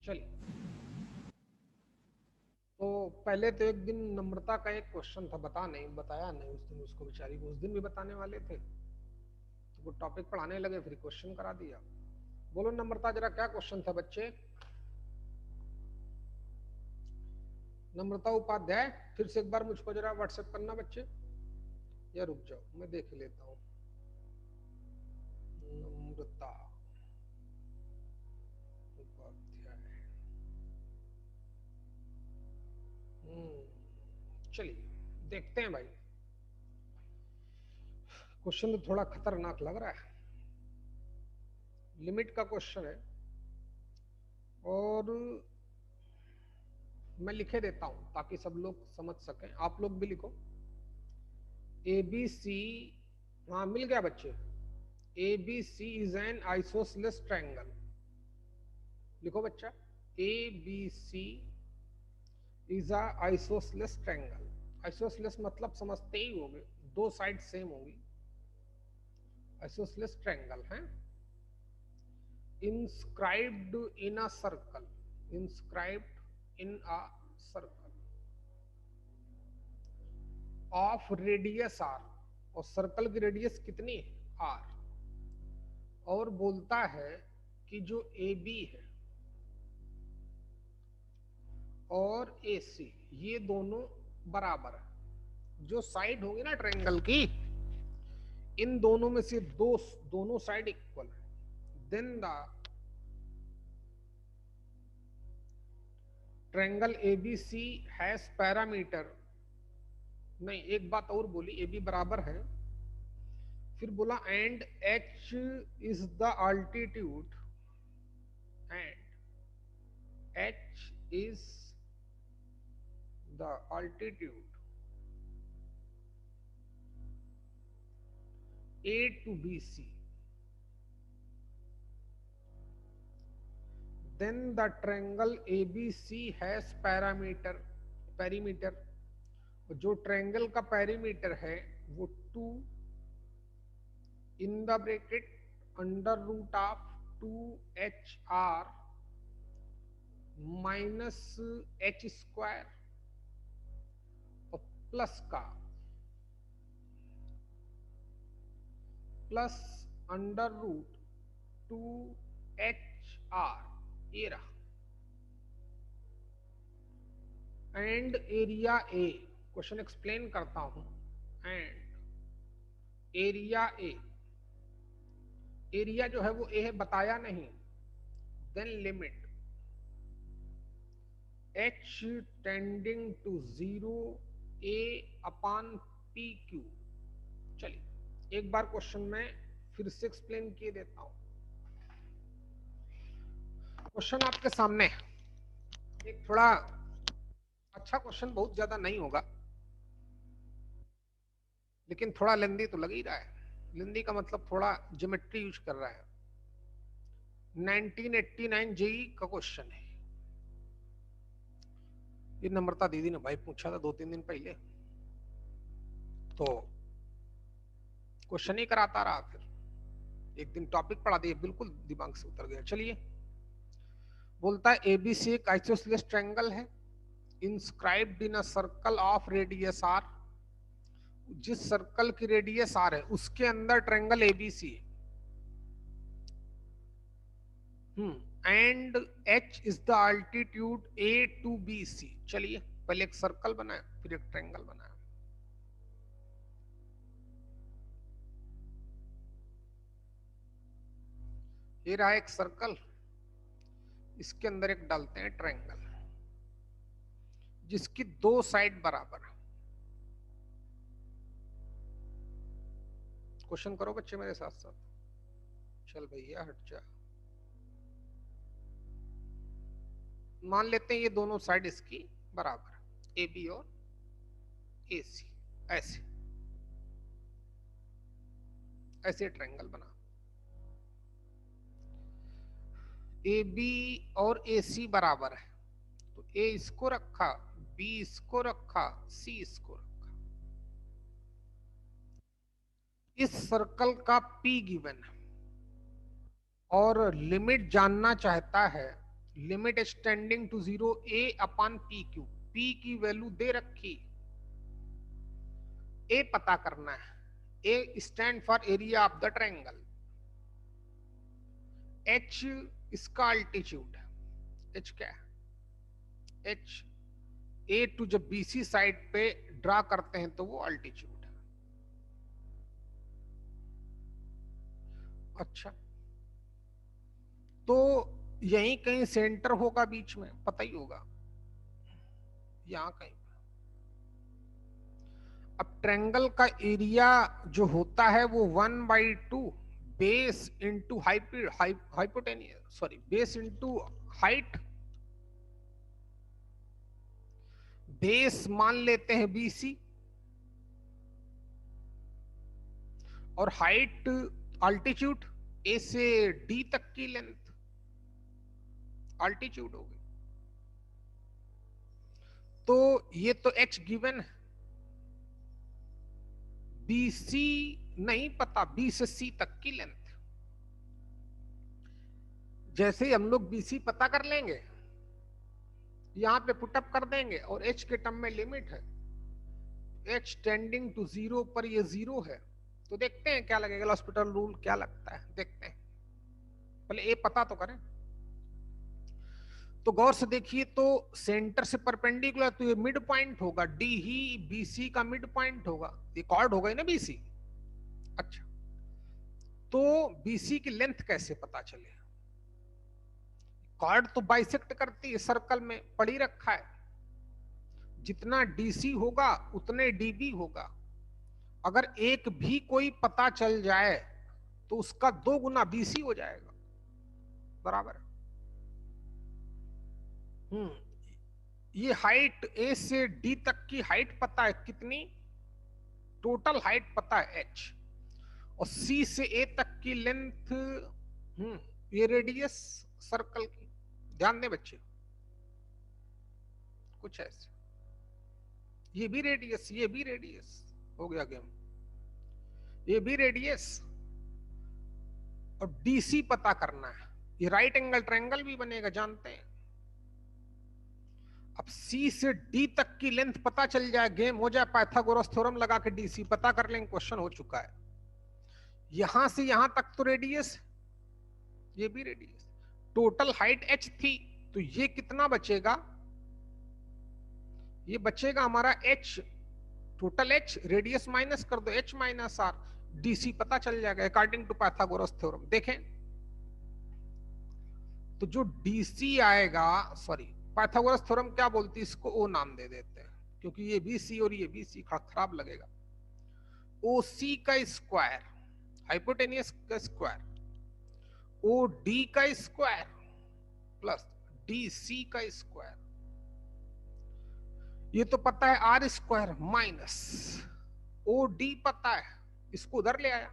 चलिए, तो पहले तो एक दिन नम्रता का एक क्वेश्चन था, बताया नहीं उस दिन उसको, बेचारी को उस दिन भी बताने वाले थे तो वो टॉपिक पढ़ाने लगे, फिर क्वेश्चन करा दिया। बोलो नम्रता, जरा क्या क्वेश्चन था बच्चे? नम्रता उपाध्याय, फिर से एक बार मुझको जरा व्हाट्सएप करना बच्चे, या रुक जाओ मैं देख लेता हूँ। नम्रता उपाध्याय, चलिए देखते हैं भाई। क्वेश्चन तो थोड़ा खतरनाक लग रहा है, लिमिट का क्वेश्चन है, और मैं लिखे देता हूं ताकि सब लोग समझ सकें, आप लोग भी लिखो। ए बी सी, हाँ मिल गया बच्चे। A B C is an isosceles triangle. लिखो बच्चा, A B C is a isosceles triangle. Isosceles मतलब समझते ही होंगे, दो साइड सेम होंगी, आइसोसेलेस ट्रायंगल है। inscribed in a circle, inscribed in a circle of radius r, और सर्कल की रेडियस कितनी है r, और बोलता है कि जो ए बी है और ए सी ये दोनों बराबर है। जो साइड होगी ना ट्रायंगल की, इन दोनों में से दोनों साइड इक्वल है, then the triangle ABC has parameter. नहीं, एक बात और बोली, ए बी बराबर है, फिर बोला and H is the altitude, and H is the altitude A to B C, then the triangle ABC has parameter, perimeter, जो ट्रायंगल का पेरीमीटर है वो 2 in the bracket under root of 2HR minus H square और plus का plus under root 2HR, ये रहा, and area A. Question explain करता हूं, एंड एरिया ए, एरिया जो है वो ए है, बताया नहीं, then limit h tending to 0 a upon P Q. चलिए एक बार क्वेश्चन में फिर से एक्सप्लेन किए देता हूं। क्वेश्चन आपके सामने, एक थोड़ा अच्छा क्वेश्चन, बहुत ज्यादा नहीं होगा लेकिन थोड़ा लेंदी तो लग ही रहा है। लेंदी का मतलब थोड़ा ज्योमेट्री यूज कर रहा है। 1989 जेई का क्वेश्चन है, ये नम्रता दीदी ने भाई पूछा था 2-3 दिन पहले, तो क्वेश्चन ही कराता रहा, फिर एक दिन टॉपिक पढ़ा दिया, बिल्कुल दिमाग से उतर गया। चलिए, बोलता है एबीसी एक आइसोसेलेस ट्रायंगल है, inscribed in a circle of radius R, जिस सर्कल की रेडियस आर है उसके अंदर ट्रायंगल एबीसी है, and H is the altitude A to B C. चलिए पहले एक सर्कल बनाए फिर एक ट्रायंगल बनाए। ये रहा एक सर्कल, इसके अंदर एक डालते हैं ट्रायंगल जिसकी दो साइड बराबर है। क्वेश्चन करो बच्चे मेरे साथ साथ, चल भैया हट जा। मान लेते हैं ये दोनों साइड इसकी बराबर, ए बी और ए सी, ऐसे ऐसे ट्रायंगल बना, ए बी और ए सी बराबर है, तो ए इसको रखा, बी इसको रखा, सी इसको रखा। इस सर्कल का पी गिवन है और लिमिट जानना चाहता है limit H tending to 0 A upon P Q, P की वैल्यू दे रखी, ए पता करना है, A stand for area of the triangle, H इसका अल्टीट्यूड है, एच क्या है, एच ए टू जब बीसी साइड पे ड्रा करते हैं तो वो अल्टीट्यूड है। अच्छा, तो यहीं कहीं सेंटर होगा, बीच में पता ही होगा, यहां कहीं। अब ट्रायंगल का एरिया जो होता है वो 1/2 base into hypotenuse, sorry base into height. Base मान लेते हैं बीसी और हाइट अल्टीट्यूड, ए से डी तक की लेंथ अल्टीट्यूड होगी। तो ये तो एच गिवन है, बीसी नहीं पता, बी से सी तक की लेंथ। जैसे ही हम लोग बीसी पता कर लेंगे, यहां पे पुटअप कर देंगे और एच के टर्म में लिमिट है, एच टेंडिंग टू 0 पर ये 0 है, तो देखते हैं क्या लगेगा, हॉस्पिटल रूल क्या लगता है, देखते हैं, पहले ए पता तो करें। तो गौर से देखिए, तो सेंटर से परपेंडिकुलर, तो ये मिड पॉइंट होगा, डी ही बीसी का मिड पॉइंट होगा, ये कॉर्ड होगा ना बीसी। अच्छा, तो बीसी की लेंथ कैसे पता चले, कॉर्ड तो बाइसेक्ट करती है, सर्कल में पड़ी रखा है, जितना डीसी होगा उतने डीबी होगा। अगर एक भी कोई पता चल जाए तो उसका 2 गुना बीसी हो जाएगा, बराबर। ये हाइट ए से डी तक की हाइट पता है कितनी, टोटल हाइट पता है एच, और सी से ए तक की लेंथ, ये रेडियस सर्कल की, ध्यान दें बच्चे, कुछ ऐसे, ये भी रेडियस, ये भी रेडियस, हो गया गेम, ये भी रेडियस, और डीसी पता करना है, ये राइट एंगल ट्रायंगल भी बनेगा, जानते हैं। अब सी से डी तक की लेंथ पता चल जाए, गेम हो जाए, पाइथागोरस थ्योरम लगा के डीसी पता कर लेंगे, क्वेश्चन हो चुका है। यहां से यहां तक तो रेडियस, ये भी रेडियस, टोटल हाइट एच थी, तो ये कितना बचेगा, ये बचेगा हमारा H, total H, radius minus कर दो, एच माइनस आर, डीसी पता चल जाएगा अकॉर्डिंग टू पाइथागोरस थ्योरम। देखें तो जो डीसी आएगा, सॉरी पाइथागोरस थ्योरम क्या बोलती है, इसको ओ नाम दे देते हैं, क्योंकि ये बीसी और ये बीसी खराब लगेगा। ओ सी का स्क्वायर, हाइपोटेनियस का स्क्वायर, ओ डी का स्क्वायर प्लस डी सी का स्क्वायर, ये तो पता है R square minus O D पता है, इसको उधर ले आया,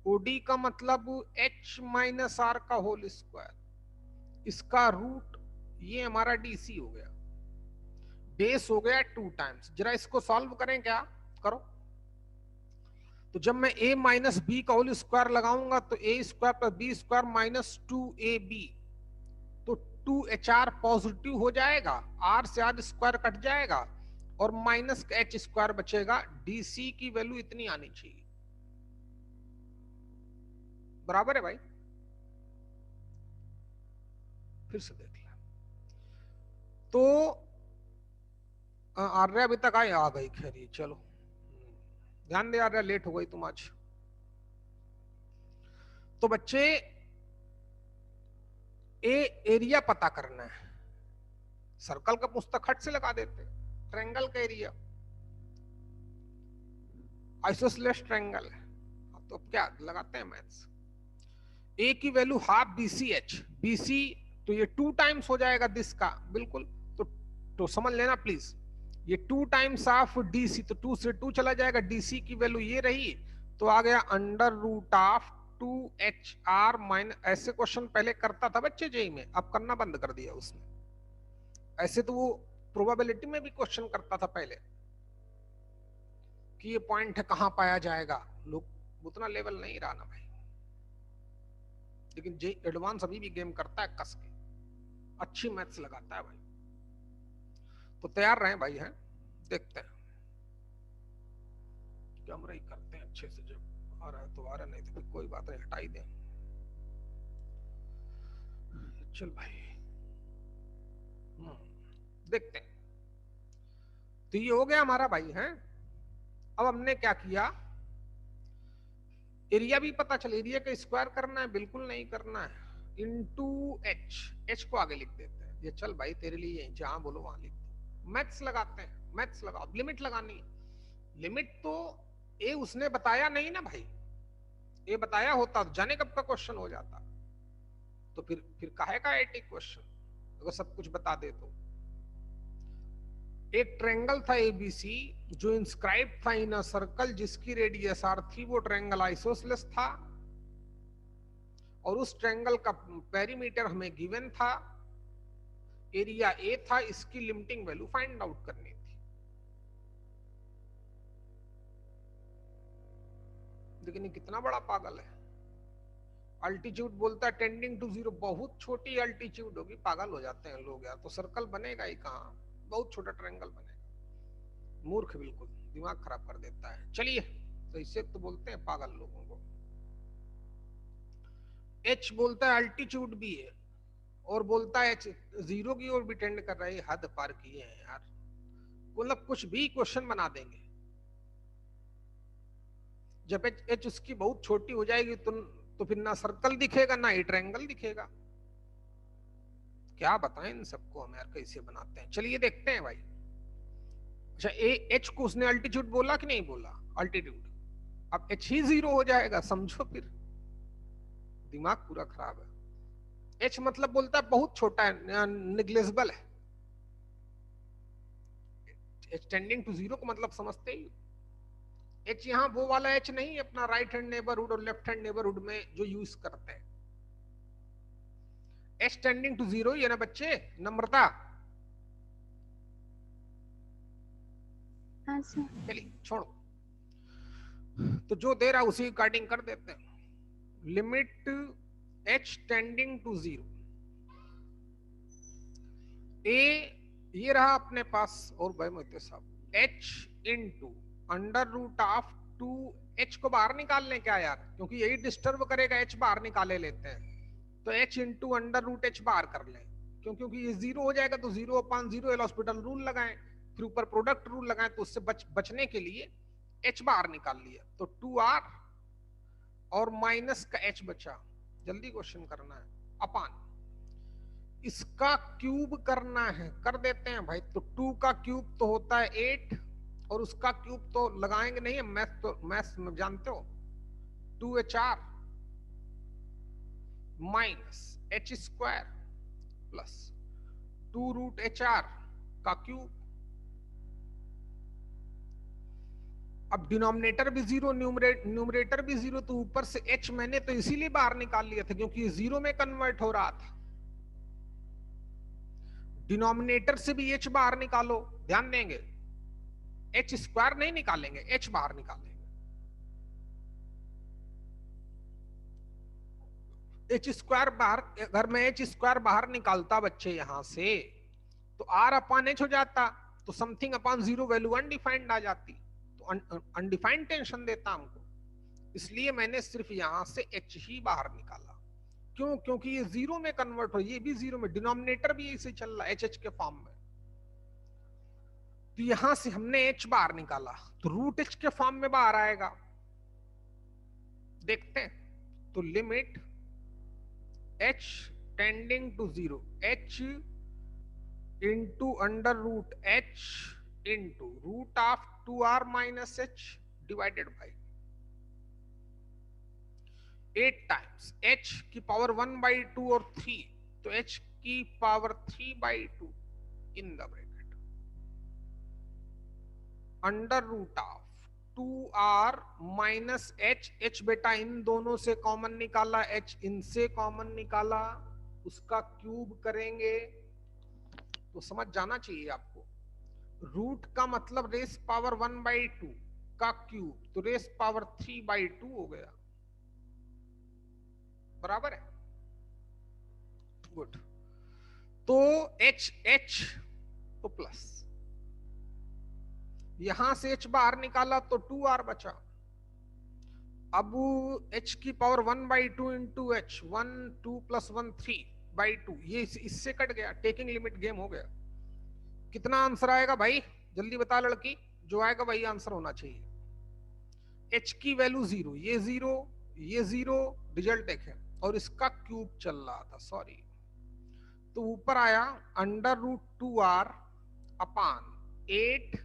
ओडी का मतलब एच माइनस आर का होल स्क्वायर, इसका रूट, ये हमारा डीसी हो गया, बेस हो गया 2 टाइम्स। जरा इसको सॉल्व करें, क्या करो, तो जब मैं a माइनस बी का होल स्क्वायर लगाऊंगा तो a square plus B square minus 2ab, तो 2hr पॉजिटिव हो जाएगा, r से r स्क्वायर कट जाएगा और माइनस h स्क्वायर बचेगा, डीसी की वैल्यू इतनी आनी चाहिए, बराबर है भाई। फिर से देख लिया, तो आर्या अभी तक आ गई, खैर चलो ध्यान दे, आर्या लेट हो गई तुम आज। तो बच्चे एरिया पता करना है, सर्कल का पुस्तक हट से लगा देते, ट्रायंगल का एरिया, आइसोसेलेस ट्रायंगल है, तो अब क्या लगाते हैं मैथ्स, ए की value half BC H, BC तो ये 2 टाइम्स हो जाएगा दिस का, बिल्कुल, तो समझ लेना प्लीज, ये 2 टाइम्स ऑफ डीसी, तो 2 से 2 चला जाएगा, डीसी की वैल्यू ये रही, तो आ गया under root of 2hr minus, ऐसे क्वेश्चन पहले करता था बच्चे जेई में, अब करना बंद कर दिया उसने, ऐसे तो वो प्रोबेबिलिटी में भी क्वेश्चन करता था पहले कि ये पॉइंट है कहां पाया जाएगा, लोग उतना लेवल नहीं रहा ना भाई, लेकिन जे एडवांस अभी भी गेम करता है कस के। अच्छी मैथ्स लगाता है भाई। तो तैयार रहे भाई, हैं देखते हैं कैमरा ही करते हैं अच्छे से, जब आ रहा है तो आ रहा, नहीं तो फिर कोई बात नहीं, हटा ही दें। चल भाई देखते हैं। तो ये हो गया हमारा भाई, हैं। अब हमने क्या किया, एरिया भी पता चल, एरिया का स्क्वायर करना है, बिल्कुल नहीं करना है, इनटू एच, एच को आगे लिख देते हैं। ये चल भाई तेरे लिए जहां बोलो वहां लिख दो। मैथ्स लगाते हैं, मैथ्स लगाओ, लिमिट लगानी है। लिमिट तो ए उसने बताया नहीं ना भाई, ये बताया होता तो जाने कब का क्वेश्चन हो जाता। तो फिर काहे का एटी क्वेश्चन, अगर सब कुछ बता दे तो। एक ट्रायंगल था एबीसी जो इंस्क्राइब था इन अ सर्कल जिसकी रेडियस आर थी, वो ट्रायंगल आइसोसेलेस था और उस ट्रायंगल का पेरीमीटर हमें गिवन था, एरिया ए था, इसकी लिमिटिंग वैल्यू फाइंड आउट करनी थी। लेकिन ये कितना बड़ा पागल है, अल्टीट्यूड बोलता है टेंडिंग टू जीरो, बहुत छोटी अल्टीट्यूड होगी, पागल हो जाते हैं लोग यार। तो सर्कल बनेगा ही कहां, बहुत छोटा ट्रायंगल बनेगा। मूर्ख, बिल्कुल दिमाग खराब कर देता है। चलिए, तो इससे तो बोलते हैं पागल लोगों को। एच बोलता है अल्टीट्यूड भी है और बोलता है एच जीरो की ओर भी टेंड कर रहा है। हद पार किए हैं यार, मतलब कुछ भी क्वेश्चन बना देंगे। जब एच उसकी बहुत छोटी हो जाएगी तो फिर ना सर्कल दिखेगा ना ही ट्रायंगल दिखेगा। क्या बताएं इन सबको हम यार, कैसे बनाते हैं। चलिए देखते हैं भाई। अच्छा, एच को उसने अल्टीट्यूड बोला कि नहीं बोला, अल्टीट्यूड। अब एच ही जीरो हो जाएगा, समझो फिर, दिमाग पूरा खराब है। एच मतलब बोलता है बहुत छोटा है, निग्लेजिबल है। एच टेंडिंग टू जीरो को मतलब समझते ही। एच यहाँ वो वाला एच नहीं, अपना राइट हैंड नेबरहुड और लेफ्ट हैंड नेबरहुड में जो यूज करते हैं। एच टेंडिंग टू जीरो, ये ना बच्चे, नम्रता। हाँ सर। चलिए छोड़ो, तो जो दे रहा उसी अकॉर्डिंग कर देते हैं। Limit H tending to zero, A ये रहा अपने पास, और भाई मोहित साहब, H into under root of two, H को बाहर निकाल लें क्या यार, क्योंकि यही डिस्टर्ब करेगा, एच बाहर निकाले लेते हैं। तो H into under root H बाहर कर लें, क्योंकि ये जीरो हो जाएगा, तो zero upon zero L hospital rule लगाएं, फिर ऊपर प्रोडक्ट रूल लगाएं, तो उससे बचने के लिए एच बाहर निकाल लिया, तो 2r और माइनस का एच बचा। जल्दी क्वेश्चन करना है, अपान इसका क्यूब करना है, कर देते हैं भाई। तो 2 का क्यूब तो होता है 8, और उसका क्यूब तो लगाएंगे नहीं, मैथ तो मैथ में जानते हो, 2HR minus H square plus 2 root HR का क्यूब। अब डिनोमिनेटर भी जीरो, न्यूमरेटर भी जीरो, तो ऊपर से एच मैंने तो इसीलिए बाहर निकाल लिया था क्योंकि ये जीरो में कन्वर्ट हो रहा था। डिनोमिनेटर से भी एच बाहर निकालो, ध्यान देंगे, एच स्क्वायर नहीं निकालेंगे, एच बाहर निकालेंगे। एच स्क्वायर बाहर, अगर मैं एच स्क्वायर बाहर निकालता बच्चे यहां से, तो आर अपॉन एच हो जाता, तो something upon zero value undefined आ जाती, तो अनडिफाइंड टेंशन देता हमको, इसलिए मैंने सिर्फ यहां से एच ही बाहर निकाला। क्यों, क्योंकि ये जीरो में कन्वर्ट हो, ये भी जीरो में, डिनोमिनेटर भी ऐसे चल रहा है एच एच के फॉर्म में। तो यहां से हमने एच बाहर निकाला, तो रूट एच के फॉर्म में बाहर आएगा, देखते हैं। तो limit H tending to zero, H into under root H into root of 2r minus H divided by 8 times h की पावर 1/2 और 3, तो h की power 3/2 in the bracket under root of 2r minus H, H बेटा इन दोनों से common निकाला, h इनसे कॉमन निकाला, उसका क्यूब करेंगे, तो समझ जाना चाहिए आपको। रूट का मतलब रेस पावर 1/2 का क्यूब, तो रेस पावर 3/2 हो गया, बराबर है, गुड। तो एच एच तो प्लस, यहां से h बाहर निकाला तो 2r बचा। अब h की पावर 1/2 इंटू एच, 1 2 + 1 3/2, ये इससे कट गया, टेकिंग लिमिट गेम हो गया। कितना आंसर आएगा भाई, जल्दी बता लड़की, जो आएगा वही आंसर होना चाहिए। h की वैल्यू 0, ये 0, ये 0, रिजल्ट देखें, और इसका क्यूब चल रहा था, सॉरी, तो ऊपर आया √2r अपान 8,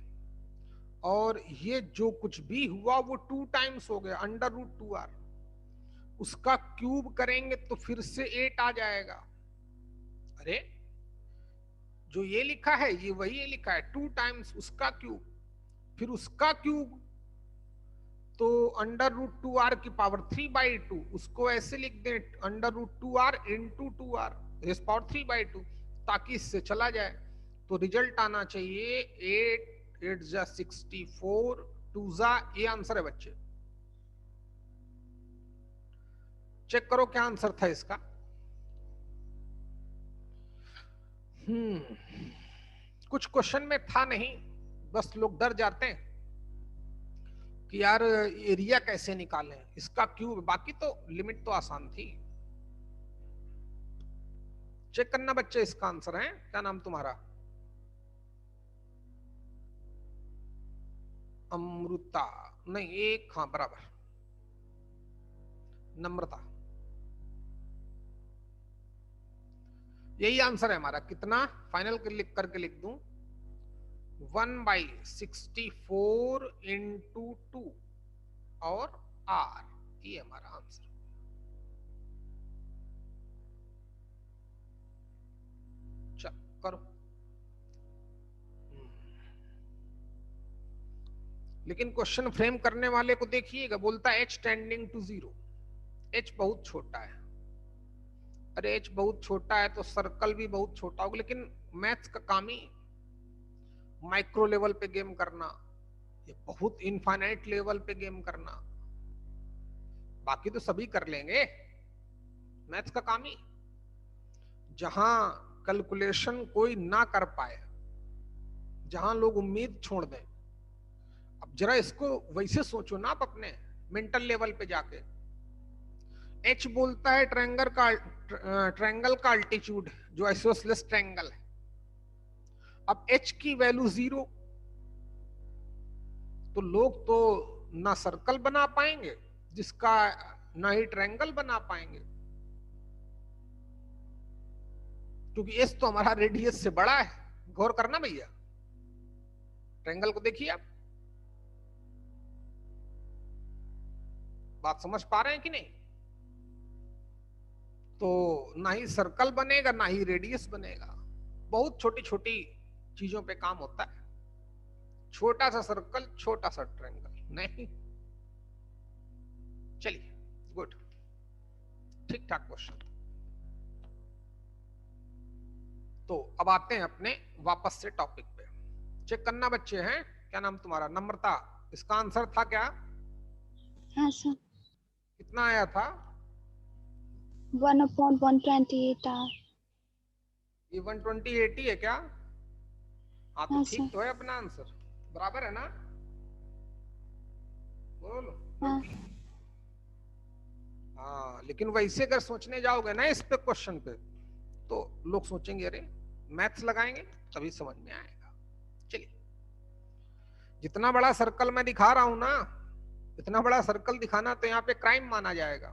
और ये जो कुछ भी हुआ वो 2 टाइम्स हो गया √2r, उसका क्यूब करेंगे तो फिर से 8 आ जाएगा। अरे जो ये लिखा है ये वही ये लिखा है, 2 टाइम्स उसका क्यूब, फिर उसका क्यूब, तो √2r की पावर 3/2, उसको ऐसे लिख दें √2r इंटू 2r इस पावर 3/2, ताकि इससे चला जाए। तो रिजल्ट आना चाहिए 8 8 जा 64, 2 जा, ये आंसर है बच्चे। चेक करो क्या आंसर था इसका। कुछ क्वेश्चन में था नहीं, बस लोग डर जाते हैं कि यार एरिया कैसे निकालें, इसका क्यूब, बाकी तो लिमिट तो आसान थी। चेक करना बच्चे, इसका आंसर है, क्या नाम तुम्हारा? अमृता नहीं, एक, हाँ बराबर, नम्रता, यही आंसर है हमारा। कितना फाइनल लिख करके लिख दूं, 1/64 इंटू 2 और r, ये हमारा आंसर। चल करो। लेकिन क्वेश्चन फ्रेम करने वाले को देखिएगा, बोलता है h टेंडिंग टू 0, h बहुत छोटा है। अरे h बहुत छोटा है तो सर्कल भी बहुत छोटा होगा, लेकिन मैथ्स का काम ही माइक्रो लेवल पे गेम करना, ये बहुत इनफाइनाइट लेवल पे गेम करना, बाकी तो सभी कर लेंगे। मैथ्स का काम ही जहां कैलकुलेशन कोई ना कर पाए, जहां लोग उम्मीद छोड़ दें। अब जरा इसको वैसे सोचो ना, आप अपने मेंटल लेवल पे जाके, एच बोलता है ट्रायंगल का अल्टीट्यूड जो आइसोसेलेस ट्रायंगल है। अब एच की वैल्यू 0, तो लोग तो ना सर्कल बना पाएंगे जिसका, ना ही ट्रायंगल बना पाएंगे, क्योंकि एस तो हमारा रेडियस से बड़ा है। गौर करना भैया, ट्रायंगल को देखिए आप, बात समझ पा रहे हैं कि नहीं? तो ना ही सर्कल बनेगा ना ही रेडियस बनेगा, बहुत छोटी छोटी चीजों पे काम होता है, छोटा सा सर्कल छोटा सा ट्रायंगल नहीं। चलिए गुड, ठीक ठाक क्वेश्चन। तो अब आते हैं अपने वापस से टॉपिक पे। चेक करना बच्चे हैं, क्या नाम तुम्हारा? नम्रता, इसका आंसर था क्या? हाँ सर। कितना आया था? 1/128r। ये 128 ही है क्या? हाँ तो हाँ ठीक सर। तो है अपना आंसर, बराबर है ना? बोलो। हाँ। हाँ, लेकिन वैसे अगर सोचने जाओगे ना इस पे क्वेश्चन पे, तो लोग सोचेंगे अरे मैथ्स लगाएंगे तभी समझ में आएगा। चलिए, जितना बड़ा सर्कल मैं दिखा रहा हूं ना, इतना बड़ा सर्कल दिखाना तो यहाँ पे क्राइम माना जाएगा,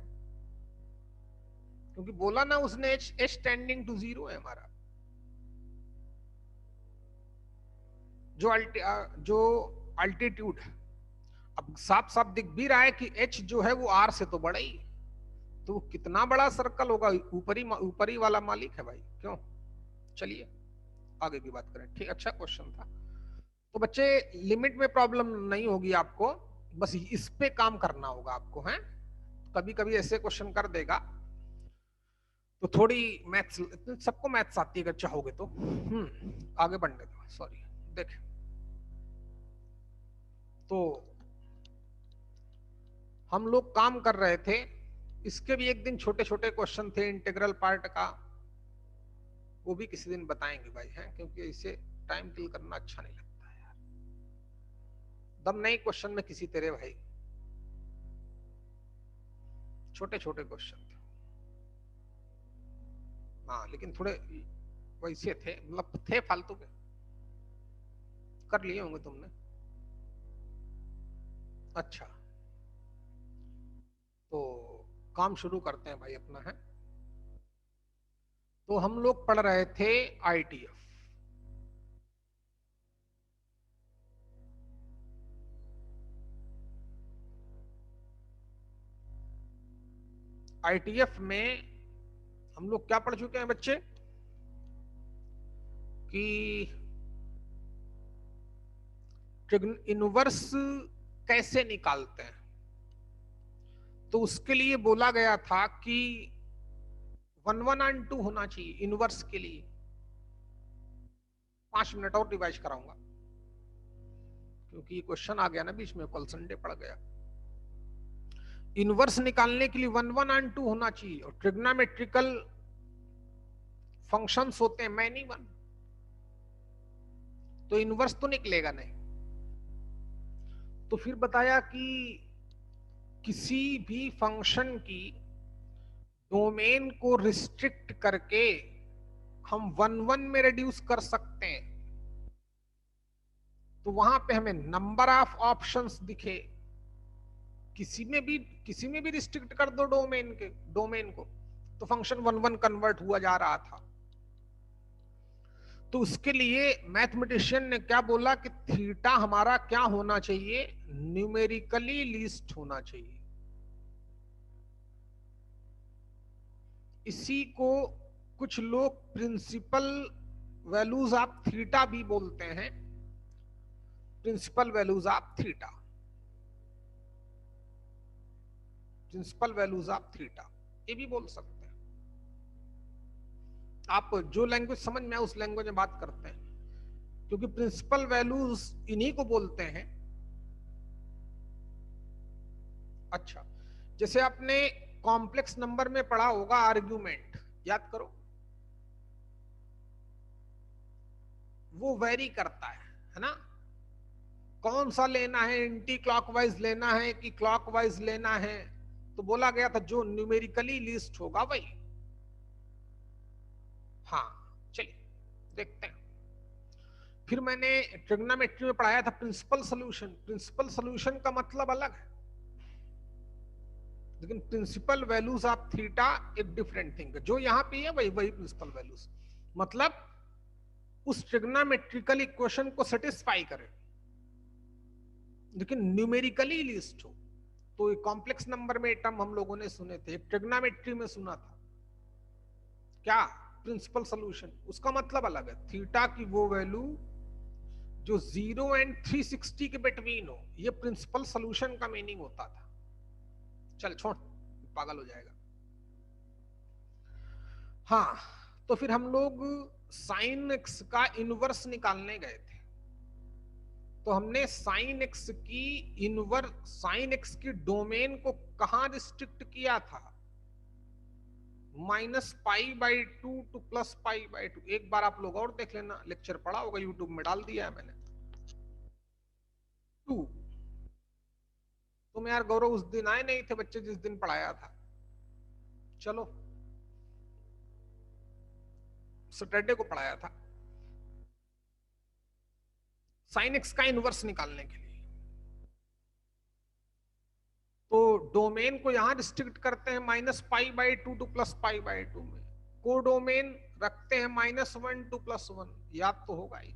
क्योंकि बोला ना उसने एच टेंडिंग टू 0 है हमारा। जो अल्टीट्यूड, अब साफ साफ दिख भी रहा है कि एच जो है वो आर से तो बड़ा ही, तो कितना बड़ा सर्कल होगा, ऊपरी वाला मालिक है भाई, क्यों? चलिए आगे की बात करें। ठीक, अच्छा क्वेश्चन था। तो बच्चे लिमिट में प्रॉब्लम नहीं होगी आपको, बस इस पे काम करना होगा आपको, हैं? कभी कभी ऐसे क्वेश्चन कर देगा, तो थोड़ी मैथ्स, सबको मैथ्स आती है अगर चाहोगे तो। आगे बढ़ने दो, सॉरी। देख, तो हम लोग काम कर रहे थे, इसके भी एक दिन छोटे छोटे क्वेश्चन थे इंटीग्रल पार्ट का, वो भी किसी दिन बताएंगे भाई, हैं, क्योंकि इसे टाइम किल करना अच्छा नहीं लगता है यार। दम नहीं क्वेश्चन में किसी तेरे भाई, छोटे छोटे क्वेश्चन थे। हाँ लेकिन थोड़े वैसे थे, मतलब थे फालतू के, कर लिए होंगे तुमने। अच्छा तो काम शुरू करते हैं भाई अपना, है। तो हम लोग पढ़ रहे थे आईटीएफ। आईटीएफ में हम लोग क्या पढ़ चुके हैं बच्चे, कि इनवर्स कैसे निकालते हैं। तो उसके लिए बोला गया था कि 11 और 2 होना चाहिए इनवर्स के लिए। 5 मिनट और रिवाइज कराऊंगा, क्योंकि ये क्वेश्चन आ गया ना बीच में, कल संडे पड़ गया। इनवर्स निकालने के लिए 11 और 2 होना चाहिए, और ट्रिग्नोमेट्रिकल फंक्शंस होते हैं मैनी वन, तो इनवर्स तो निकलेगा नहीं। तो फिर बताया कि किसी भी फंक्शन की डोमेन को रिस्ट्रिक्ट करके हम 1 1 में रिड्यूस कर सकते हैं। तो वहां पे हमें नंबर ऑफ ऑप्शंस दिखे, किसी में भी रिस्ट्रिक्ट कर दो डोमेन को, तो फंक्शन 1 1 कन्वर्ट हुआ जा रहा था। तो उसके लिए मैथमेटिशियन ने क्या बोला कि थीटा हमारा क्या होना चाहिए, न्यूमेरिकली लीस्ट होना चाहिए। इसी को कुछ लोग प्रिंसिपल वैल्यूज ऑफ थीटा भी बोलते हैं, principal values of theta, principal values of theta, ये भी बोल सकते हैं। आप जो लैंग्वेज समझ में आए उस लैंग्वेज में बात करते हैं, क्योंकि प्रिंसिपल वैल्यूज इन्हीं को बोलते हैं। अच्छा, जैसे आपने कॉम्प्लेक्स नंबर में पढ़ा होगा आर्ग्यूमेंट, याद करो, वो वेरी करता है ना। कौन सा लेना है, एंटी क्लॉकवाइज लेना है कि क्लॉकवाइज लेना है, तो बोला गया था जो न्यूमेरिकली लिस्ट होगा वही। हाँ चलिए देखते हैं। फिर मैंने ट्रिग्नोमेट्री में पढ़ाया था प्रिंसिपल सॉल्यूशन। प्रिंसिपल सॉल्यूशन का मतलब अलग है, लेकिन प्रिंसिपल वैल्यूज ऑफ थीटा एक डिफरेंट थिंग है। जो यहाँ पे है वही वही प्रिंसिपल वैल्यूज, मतलब उस ट्रिग्नोमेट्रिकल इक्वेशन को सेटिस्फाई करे, लेकिन न्यूमेरिकली लिस्ट हो। तो कॉम्प्लेक्स नंबर में टर्म हम लोगों ने सुने थे, ट्रिग्नोमेट्री में सुना था क्या, प्रिंसिपल सॉल्यूशन। उसका मतलब अलग है, थीटा की वो वैल्यू जो 0 और 360 के बिटवीन हो, ये प्रिंसिपल सॉल्यूशन का मीनिंग होता था। चल छोड़, पागल हो जाएगा। हाँ, तो फिर हम लोग साइन एक्स का इनवर्स निकालने गए थे। तो हमने साइन एक्स की इनवर्स, साइन एक्स की डोमेन को कहां रिस्ट्रिक्ट किया था, -π/2 टू +π/2। एक बार आप लोग और देख लेना, लेक्चर पढ़ा होगा, यूट्यूब में डाल दिया है मैंने। 2 तुम यार गौरव उस दिन आए नहीं थे बच्चे जिस दिन पढ़ाया था। चलो सैटरडे को पढ़ाया था साइन एक्स का इनवर्स निकालने के लिए। तो डोमेन को यहां रिस्ट्रिक्ट करते हैं -π/2 टू +π/2 में, को डोमेन रखते हैं -1 टू +1, याद तो होगा ही।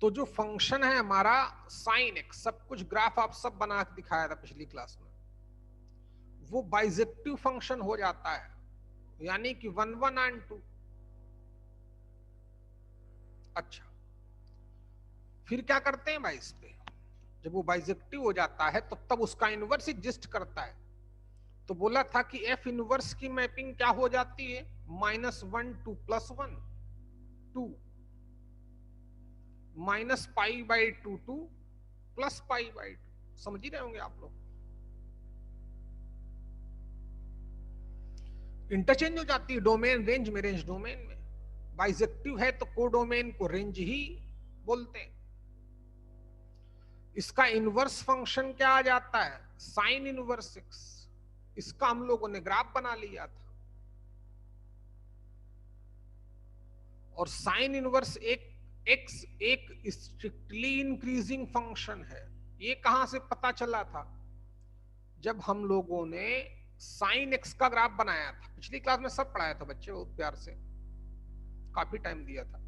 तो जो फंक्शन है हमारा साइन एक्स, सब कुछ ग्राफ आप सब बना के दिखाया था पिछली क्लास में, वो बाइजेक्टिव फंक्शन हो जाता है, यानी कि 1 1 और 2। अच्छा, फिर क्या करते हैं भाई इस पे, जब वो बाइजेक्टिव हो जाता है तो तब उसका इनवर्स एग्जिस्ट करता है। तो बोला था कि एफ इनवर्स की मैपिंग क्या हो जाती है, -1 टू +1, 2 -π/2 टू +π/2। समझ ही रहे होंगे आप लोग। इंटरचेंज हो जाती है डोमेन रेंज में, रेंज डोमेन में। बाइजेक्टिव है तो कोडोमेन को रेंज ही बोलते हैं। इसका इनवर्स फंक्शन क्या आ जाता है, साइन इनवर्स एक्स। इसका हम लोगों ने ग्राफ बना लिया था। और साइन इनवर्स एक्स एक स्ट्रिक्टली इंक्रीजिंग फंक्शन है। ये कहां से पता चला था, जब हम लोगों ने साइन एक्स का ग्राफ बनाया था। पिछली क्लास में सब पढ़ाया था बच्चे, बहुत प्यार से, काफी टाइम दिया था।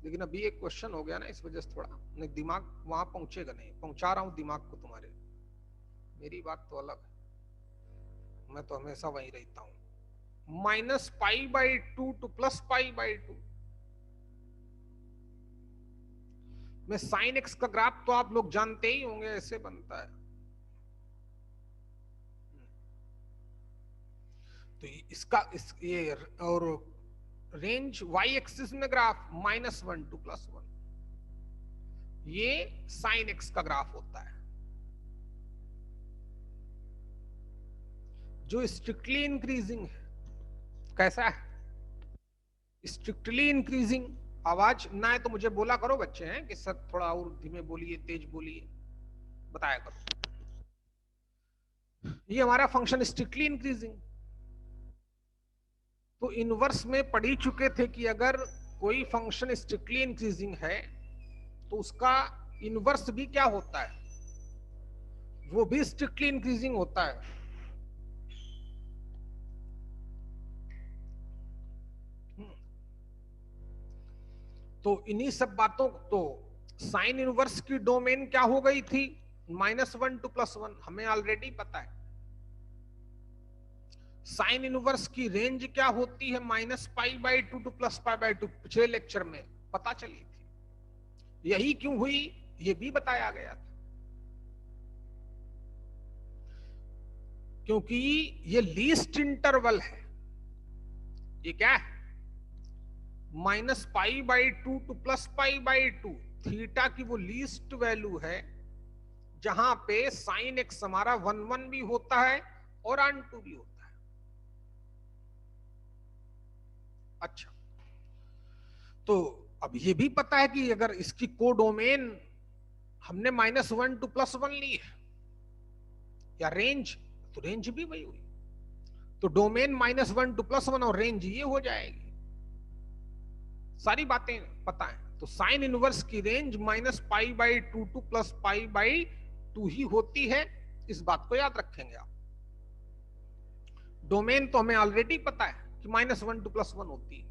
लेकिन अभी एक क्वेश्चन हो गया ना, इस वजह से थोड़ा नहीं, दिमाग वहां पहुंचेगा नहीं। पहुंचा रहा हूं दिमाग को तुम्हारे, मेरी बात तो अलग है, मैं तो हमेशा वहीं रहता हूं। -π/2 टू +π/2 में साइन एक्स का ग्राफ तो आप लोग जानते ही होंगे, ऐसे बनता है। तो इसका ये और रेंज y एक्सिस में ग्राफ -1 टू +1, ये साइन एक्स का ग्राफ होता है। जो स्ट्रिक्टली इंक्रीजिंग है, कैसा है, स्ट्रिक्टली इंक्रीजिंग। आवाज ना है तो मुझे बोला करो बच्चे हैं कि सर थोड़ा और धीमे बोलिए, तेज बोलिए, बताया करो। ये हमारा फंक्शन स्ट्रिक्टली इंक्रीजिंग। तो इनवर्स में पढ़ ही चुके थे कि अगर कोई फंक्शन स्ट्रिक्टली इंक्रीजिंग है तो उसका इनवर्स भी क्या होता है, वो भी स्ट्रिक्टली इंक्रीजिंग होता है। तो इन्हीं सब बातों, तो साइन इनवर्स की डोमेन क्या हो गई थी, -1 टू +1, हमें ऑलरेडी पता है। साइन इनवर्स की रेंज क्या होती है, -π/2 टू +π/2, पिछले लेक्चर में पता चली थी। यही क्यों हुई ये भी बताया गया था, क्योंकि ये लीस्ट इंटरवल है। ये क्या है, -π/2 टू +π/2, थीटा की वो लीस्ट वैल्यू है जहां पे साइन एक्स हमारा 1/1 भी होता है और ऑन2 भी होता है। अच्छा, तो अब ये भी पता है कि अगर इसकी कोडोमेन हमने -1 टू +1 ली है या रेंज, तो रेंज भी वही हुई। तो डोमेन -1 टू +1 और रेंज ये हो जाएगी। सारी बातें पता है। तो साइन इनवर्स की रेंज -π/2 टू +π/2 ही होती है, इस बात को याद रखेंगे आप। डोमेन तो हमें ऑलरेडी पता है कि -1 टू +1 होती है।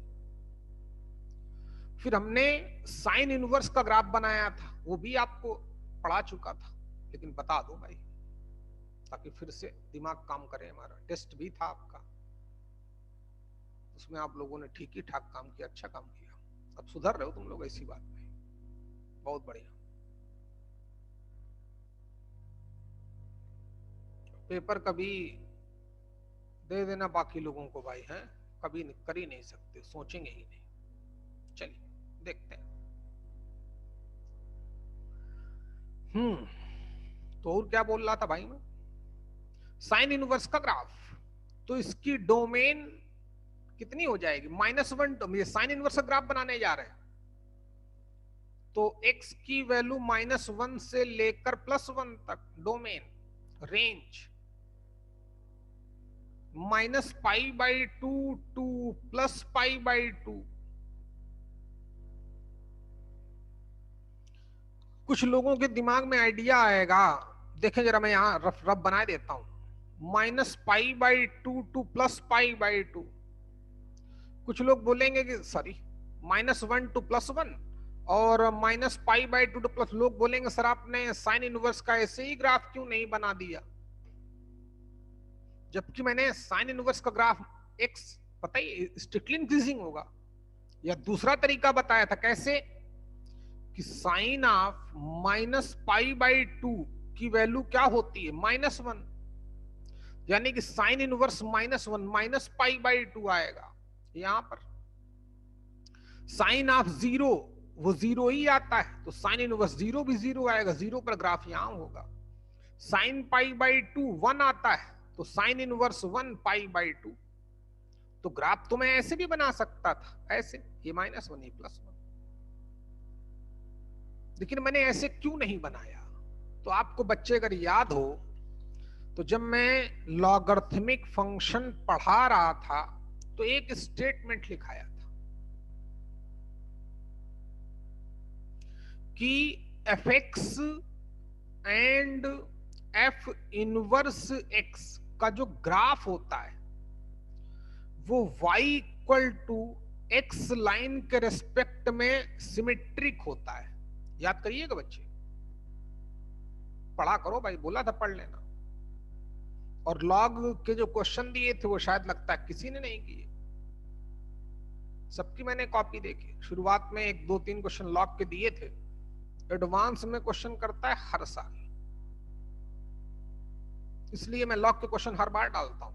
फिर हमने साइन इनवर्स का ग्राफ बनाया था, वो भी आपको पढ़ा चुका था, लेकिन बता दो भाई ताकि फिर से दिमाग काम करे। हमारा टेस्ट भी था आपका, उसमें आप लोगों ने ठीक ही ठाक काम किया, अच्छा काम किया। अब सुधर रहे हो तुम लोग, ऐसी बात नहीं, बहुत बढ़िया। पेपर कभी दे देना बाकी लोगों को भाई, हैं कभी कर ही नहीं सकते, सोचेंगे ही नहीं। चलिए देखते हैं। तो और क्या बोल रहा था भाई मैं, साइन इनवर्स का ग्राफ, तो इसकी डोमेन कितनी हो जाएगी, -1। तो ये साइन इनवर्स का ग्राफ बनाने जा रहे हैं, तो x की वैल्यू -1 से लेकर +1 तक, डोमेन रेंज -π/2 टू +π/2। कुछ लोगों के दिमाग में आइडिया आएगा, देखें जरा, मैं यहां रफ बना देता हूं। -π/2 टू +π/2, कुछ लोग बोलेंगे कि सॉरी -1 टू +1 और -π/2 टू +, लोग बोलेंगे सर आपने साइन इनवर्स का ऐसे ही ग्राफ क्यों नहीं बना दिया, जबकि मैंने साइन इनवर्स का ग्राफ x पता ही स्ट्रिक्टली इंक्रीजिंग होगा। या दूसरा तरीका बताया था, कैसे कि साइन ऑफ -π/2 की वैल्यू क्या होती है, -1, यानी कि साइन इनवर्स -1 -π/2 आएगा। यहां पर साइन ऑफ 0 वो 0 ही आता है, तो साइन इनवर्स 0 भी 0 आएगा, 0 पर ग्राफ यहां होगा। साइन π/2 1 आता है, तो साइन इनवर्स 1 π/2। तो ग्राफ तो मैं ऐसे भी बना सकता था, ऐसे a-1 a+1, लेकिन मैंने ऐसे क्यों नहीं बनाया? तो आपको बच्चे अगर याद हो तो जब मैं लॉगरिथमिक फंक्शन पढ़ा रहा था तो एक स्टेटमेंट लिखाया था कि f(x) and f inverse x का जो ग्राफ होता है वो y = x लाइन के रेस्पेक्ट में सिमेट्रिक होता है। याद करिएगा बच्चे, पढ़ा करो भाई, बोला था पढ़ लेना। और लॉग के जो क्वेश्चन दिए थे वो शायद लगता है किसी ने नहीं किए, सबकी मैंने कॉपी देखी। शुरुआत में 1 2 3 क्वेश्चन लॉग के दिए थे, एडवांस में क्वेश्चन करता है हर साल, इसलिए मैं लॉग के क्वेश्चन हर बार डालता हूं।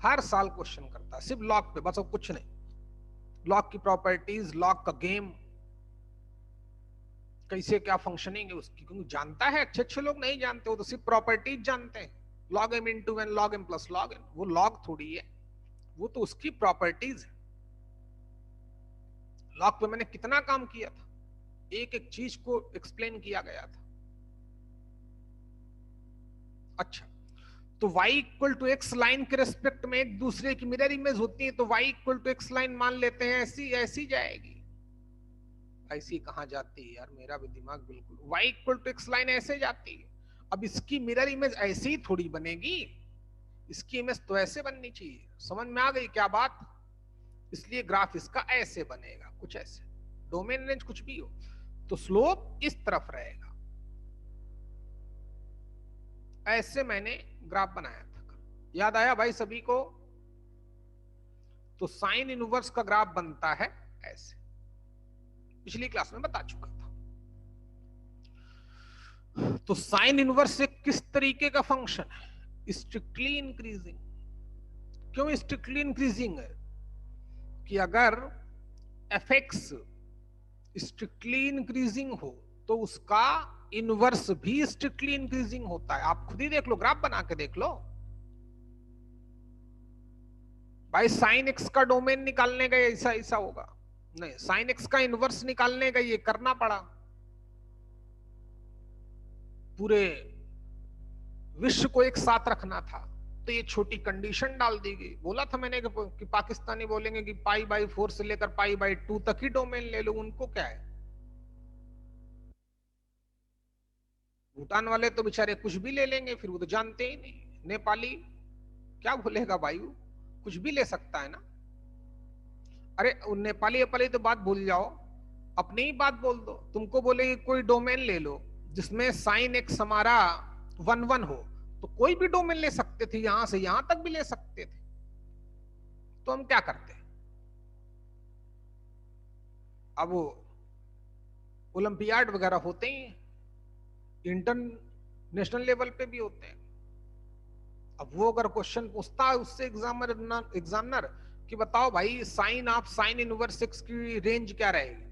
हर साल क्वेश्चन करता है सिर्फ लॉग पे, बस और कुछ नहीं। लॉग की प्रॉपर्टीज, लॉग का गेम, कैसे क्या फंक्शनिंग है उसकी, क्योंकि जानता है, अच्छे अच्छे लोग नहीं जानते, वो तो सिर्फ प्रॉपर्टीज जानते हैं। log m * n, log m + log n, वो लॉग थोड़ी है, वो तो उसकी प्रॉपर्टीज है। लॉग पे मैंने कितना काम किया था, एक एक चीज को एक्सप्लेन किया गया था। अच्छा, तो y = x लाइन के रेस्पेक्ट में एक दूसरे की मिरर इमेज होती है, तो y = x लाइन मान लेते हैं, ऐसी ऐसी जाएगी। ऐसी कहां जाती है यार, मेरा भी दिमाग बिल्कुल। y = x लाइन ऐसे जाती है। अब इसकी मिरर इमेज ऐसे ही थोड़ी बनेगी, इसकी इमेज तो ऐसे बननी चाहिए। समझ में आ गई क्या बात? इसलिए ग्राफ इसका ऐसे बनेगा, कुछ ऐसे, डोमेन रेंज कुछ भी हो, तो स्लोप इस तरफ रहेगा। ऐसे मैंने ग्राफ बनाया था, याद आया भाई सभी को? तो साइन इनवर्स का ग्राफ बनता है ऐसे, पिछली क्लास में बता चुका था। तो साइन इनवर्स एक किस तरीके का फंक्शन है? Strictly increasing. क्यों स्ट्रिक्टली इंक्रीजिंग है? कि अगर f(x) स्ट्रिक्टली इंक्रीजिंग हो तो उसका इनवर्स भी स्ट्रिक्टली इंक्रीजिंग होता है। आप खुद ही देख लो, ग्राफ बना के देख लो भाई। साइन x का डोमेन निकालने का ऐसा ऐसा होगा नहीं, साइन x का इनवर्स निकालने का ये करना पड़ा, पूरे विश्व को एक साथ रखना था, तो ये छोटी कंडीशन डाल दी गई। बोला था मैंने कि पाकिस्तानी बोलेंगे कि π/4 से लेकर π/2 तक ही डोमेन ले लो, उनको क्या है। भूटान वाले तो बेचारे कुछ भी ले लेंगे, फिर वो तो जानते ही नहीं। नेपाली क्या बोलेगा भाई, कुछ भी ले सकता है ना। अरे नेपाली तो बात भूल जाओ, अपनी ही बात बोल दो। तुमको बोलेगी कोई डोमेन ले लो जिसमें साइन x हमारा 1 1 हो, तो कोई भी डोमेन ले सकते थे, यहां से यहां तक भी ले सकते थे। तो हम क्या करते? अब वो ओलंपियाड वगैरह होते ही, इंटरनेशनल लेवल पे भी होते हैं। अब वो अगर क्वेश्चन पूछता है उससे एग्जामिनर कि बताओ भाई sine of sine inverse x की रेंज क्या रहेगी,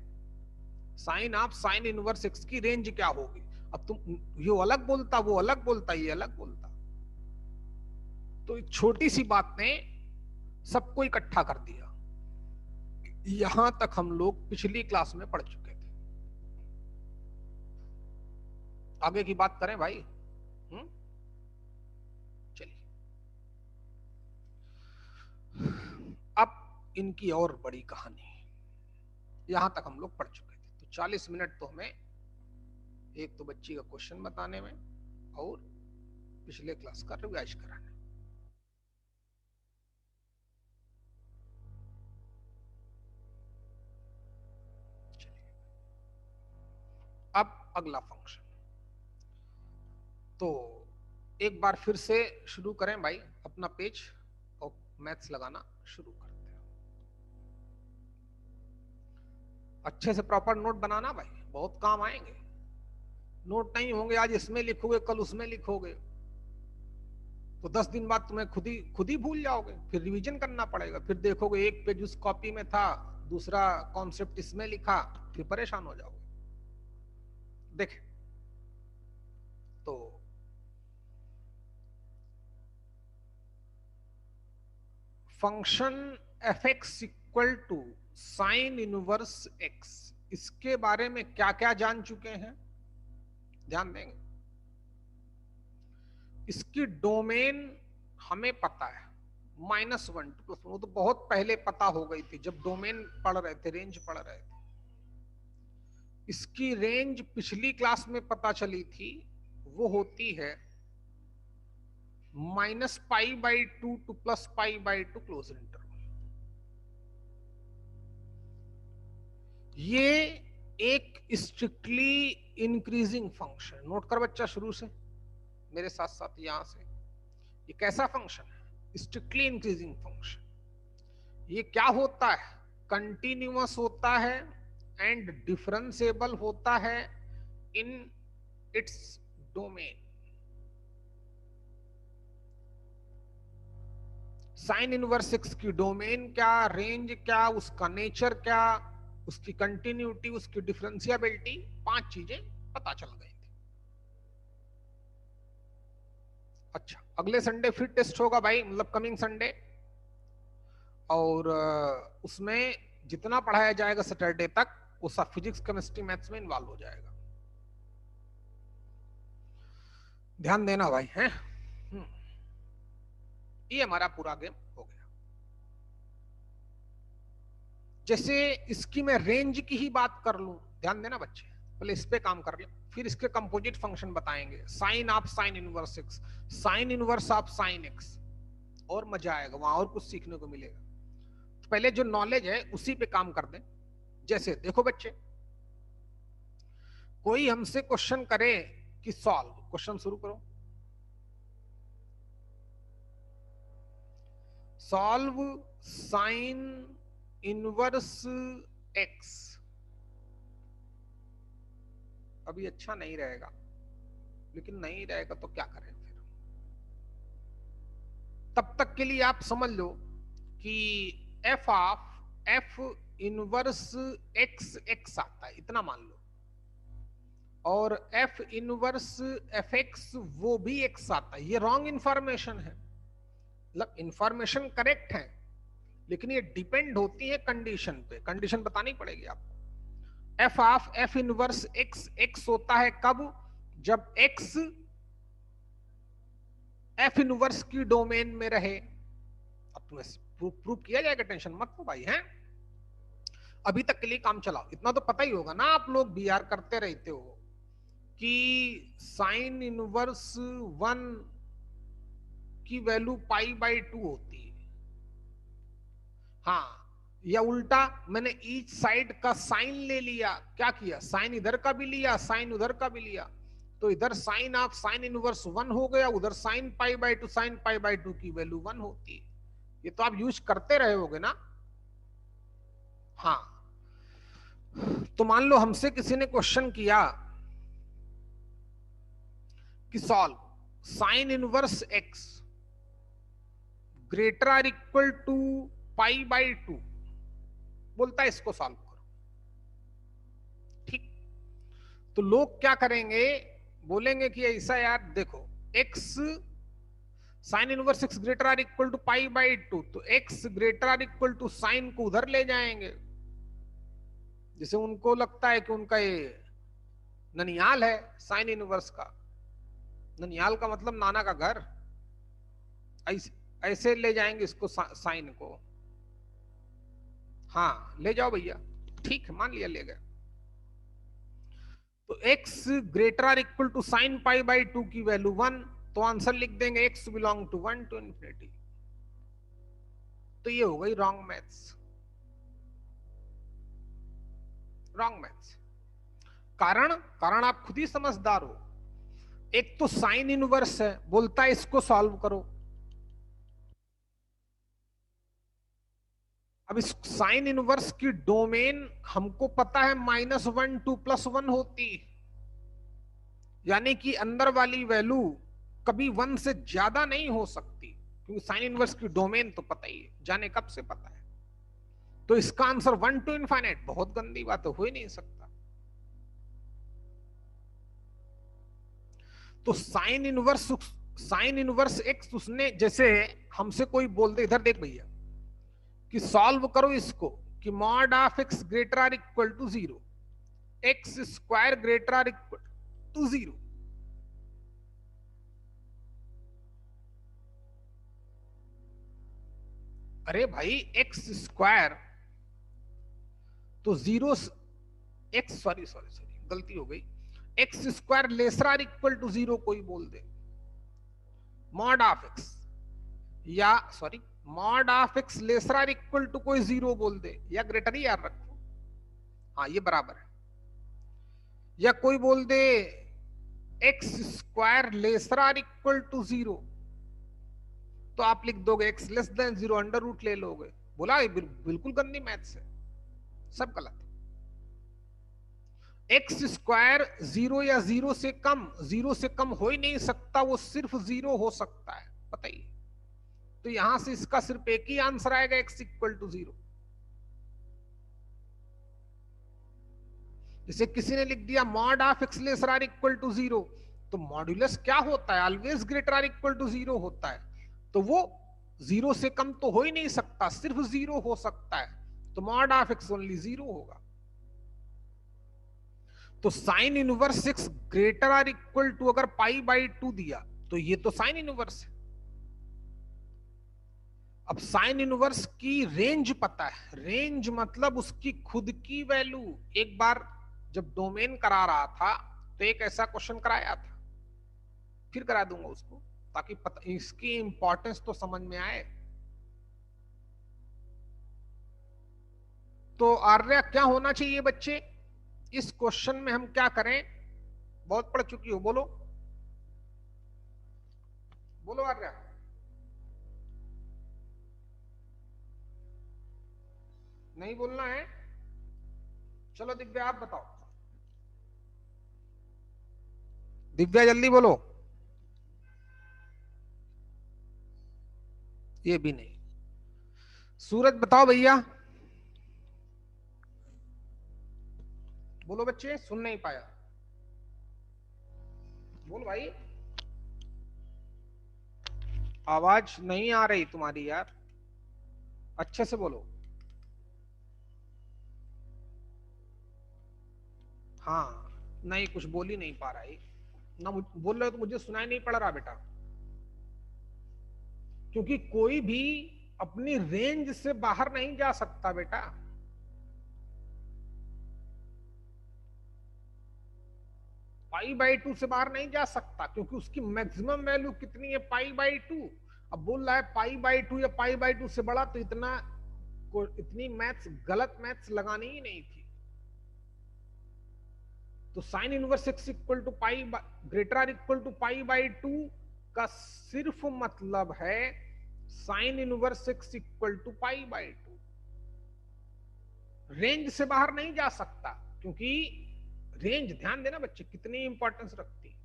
sine of sine inverse x की रेंज क्या होगी। अब तुम ये अलग बोलता, वो अलग बोलता, ये अलग बोलता। तो एक छोटी सी बात ने सबको इकट्ठा कर दिया। यहां तक हम लोग पिछली क्लास में पढ़ चुके थे। आगे की बात करें भाई? चलिए, अब इनकी और बड़ी कहानी। यहां तक हम लोग पढ़ चुके थे, तो 40 मिनट तो हमें एक तो बच्ची का क्वेश्चन बताने में और पिछले क्लास का रिवाइज कराने। अब अगला फंक्शन, तो एक बार फिर से शुरू करें भाई अपना पेज और मैथ्स लगाना शुरू करते हैं। अच्छे से प्रॉपर नोट बनाना भाई, बहुत काम आएंगे। नोट नहीं होंगे, आज इसमें लिखोगे कल उसमें लिखोगे, तो 10 दिन बाद तुम्हें खुद ही भूल जाओगे, फिर रिवीजन करना पड़ेगा। फिर देखोगे एक पेज उस कॉपी में था, दूसरा कॉन्सेप्ट इसमें लिखा, फिर परेशान हो जाओगे। देखें, तो function F X equal to sine inverse X, इसके बारे में क्या क्या जान चुके हैं, ध्यान देंगे। इसकी डोमेन हमें पता है -1 to +1, वो तो बहुत पहले पता हो गई थी जब डोमेन पढ़ रहे थे, रेंज पढ़ रहे थे। इसकी रेंज पिछली क्लास में पता चली थी, वो होती है -π/2 to +π/2 क्लोज इंटरवल। ये एक स्ट्रिक्टली इंक्रीजिंग फंक्शन, नोट कर बच्चा शुरू से मेरे साथ साथ यहां से। ये कैसा फंक्शन है? Strictly increasing function. ये क्या होता है? कंटिन्यूअस होता है एंड डिफरेंशिएबल होता है in its domain. Sign inverse x की डोमेन क्या, रेंज क्या, उसका नेचर क्या, उसकी कंटिन्यूटी, उसकी डिफरेंशिएबिलिटी, 5 चीजें पता चल गई थी। अच्छा, अगले संडे फिर टेस्ट होगा भाई, मतलब कमिंग संडे, और उसमें जितना पढ़ाया जाएगा सैटरडे तक वो सब फिजिक्स केमिस्ट्री मैथ्स में इन्वॉल्व हो जाएगा। ध्यान देना भाई, हैं? ये हमारा पूरा गेम हो गया। जैसे इसकी मैं रेंज की ही बात कर लूं, ध्यान देना बच्चे, पहले इस पे काम कर ले, फिर इसके कंपोजिट फंक्शन बताएंगे। Sine of sine inverse X, sine inverse of sine X, और मजा आएगा, वहां और कुछ सीखने को मिलेगा। तो पहले जो नॉलेज है उसी पे काम कर दें। जैसे देखो बच्चे, कोई हमसे क्वेश्चन करे कि सॉल्व, क्वेश्चन शुरू करो, सॉल्व साइन इनवर्स एक्स। अभी अच्छा नहीं रहेगा, लेकिन नहीं रहेगा तो क्या करें फिर? तब तक के लिए आप समझ लो कि F of F inverse X X आता है, इतना मान लो, और एफ इनवर्स एफ एक्स वो भी एक्स आता है। ये रॉन्ग इंफॉर्मेशन है, मतलब इंफॉर्मेशन करेक्ट है, लेकिन ये डिपेंड होती है कंडीशन पे, कंडीशन बतानी पड़ेगी आपको। F of F inverse X x होता है कब? जब एक्स एफ इनवर्स की डोमेन में रहे। अब तुम्हें प्रूव किया जाएगा, टेंशन मत लो भाई, हैं? अभी तक के लिए काम चलाओ, इतना तो पता ही होगा ना, आप लोग बीआर करते रहते हो कि साइन इनवर्स 1 की वैल्यू π/2 होती है। हाँ, या उल्टा, मैंने ईच साइड का साइन ले लिया, क्या किया, साइन इधर का भी लिया, साइन उधर का भी लिया, तो इधर साइन ऑफ साइन इनवर्स 1 हो गया, उधर साइन π/2, साइन π/2 की वैल्यू 1 होती है। ये तो आप यूज करते रहे होगे ना। हाँ, तो मान लो हमसे किसी ने क्वेश्चन किया कि solve sine inverse x greater or equal to π/2, बोलता है इसको सॉल्व करो। ठीक, तो लोग क्या करेंगे, बोलेंगे कि ऐसा यार देखो, x sine inverse x greater or equal to π/2, तो x greater or equal to sine को उधर ले जाएंगे। जैसे उनको लगता है कि उनका ये ननियाल है साइन इनवर्स का, ननियाल का मतलब नाना का घर, ऐसे ले जाएंगे इसको साइन को। हाँ, ले जाओ भैया, ठीक है, मान लिया, ले गए। तो x greater or equal to sine π/2 की वैल्यू 1, तो आंसर लिख देंगे x belong to 1 to infinity। तो ये हो गई रॉन्ग मैथ्स, रॉन्ग मैथ्स। कारण आप खुद ही समझदार हो। एक तो साइन इनवर्स है, बोलता है इसको सॉल्व करो। अब इस साइन इनवर्स की डोमेन हमको पता है -1 to +1 होती, यानी कि अंदर वाली वैल्यू कभी 1 से ज्यादा नहीं हो सकती, क्योंकि साइन इनवर्स की डोमेन तो पता ही है, जाने कब से पता है। तो इसका आंसर 1 to infinite, बहुत गंदी बात है, हो ही नहीं सकता। तो साइन इनवर्स एक्स, उसने, जैसे हमसे कोई बोल दे, इधर देख भैया, कि सॉल्व करो इसको कि mod of X greater or equal to 0, X square greater or equal to 0। अरे भाई एक्स स्क्वायर तो 0, एक्स सॉरी गलती हो गई, X square lesser or equal to 0 कोई बोल दे, मॉड ऑफ एक्स या sorry mod of X lesser or equal to कोई 0 बोल दे या ग्रेटर ही यार रखो, हाँ ये बराबर है, या कोई बोल दे x square lesser or equal to 0, तो आप लिख दोगे x less than 0 under root ले लोगे। बोला बिल्कुल गंदी मैथ्स है, सब गलत। एक्स स्क्वायर 0 या 0 से कम, 0 से कम हो ही नहीं सकता, वो सिर्फ 0 हो सकता है, बताइए। तो यहां से इसका सिर्फ एक ही आंसर आएगा, एक्स इक्वल टू 0। जैसे किसी ने लिख दिया mod of X less or equal to 0, तो मॉड्यूलस क्या होता है, always greater or equal to 0 होता है, तो वो 0 से कम तो हो ही नहीं सकता, सिर्फ 0 हो सकता है, तो मॉड ऑफ एक्स ओनली 0 होगा। तो sine inverse x greater or equal to अगर पाई बाई 2 दिया तो ये तो साइन इनवर्स है। अब साइन इनवर्स की रेंज पता है, रेंज मतलब उसकी खुद की वैल्यू। एक बार जब डोमेन करा रहा था तो एक ऐसा क्वेश्चन कराया था, फिर करा दूंगा उसको ताकि इसकी इंपॉर्टेंस तो समझ में आए। तो आर्या क्या होना चाहिए बच्चे, इस क्वेश्चन में हम क्या करें, बहुत पढ़ चुकी हो, बोलो बोलो आर्या। नहीं बोलना है, चलो दिव्या आप बताओ, दिव्या जल्दी बोलो। ये भी नहीं। सूरज बताओ भैया, बोलो बच्चे, सुन नहीं पाया, बोल भाई, आवाज नहीं आ रही तुम्हारी यार, अच्छे से बोलो। हाँ नहीं, कुछ बोल ही नहीं पा रहा है ना, बोल रहे हो तो मुझे सुनाई नहीं पड़ रहा बेटा, क्योंकि कोई भी अपनी रेंज से बाहर नहीं जा सकता बेटा। पाई बाई 2 से बाहर नहीं जा सकता, क्योंकि उसकी मैक्सिमम वैल्यू कितनी है, पाई बाई 2। अब बोल रहा है पाई बाई 2 या पाई बाई 2 से बड़ा, तो इतनी मैथ्स, गलत मैथ्स लगानी ही नहीं थी। तो sine inverse X equal to pi greater or equal to pi by 2 का सिर्फ मतलब है sine inverse X equal to pi by 2, range से बाहर नहीं जा सकता, क्योंकि रेंज, ध्यान देना बच्चे कितनी इंपॉर्टेंस रखती है।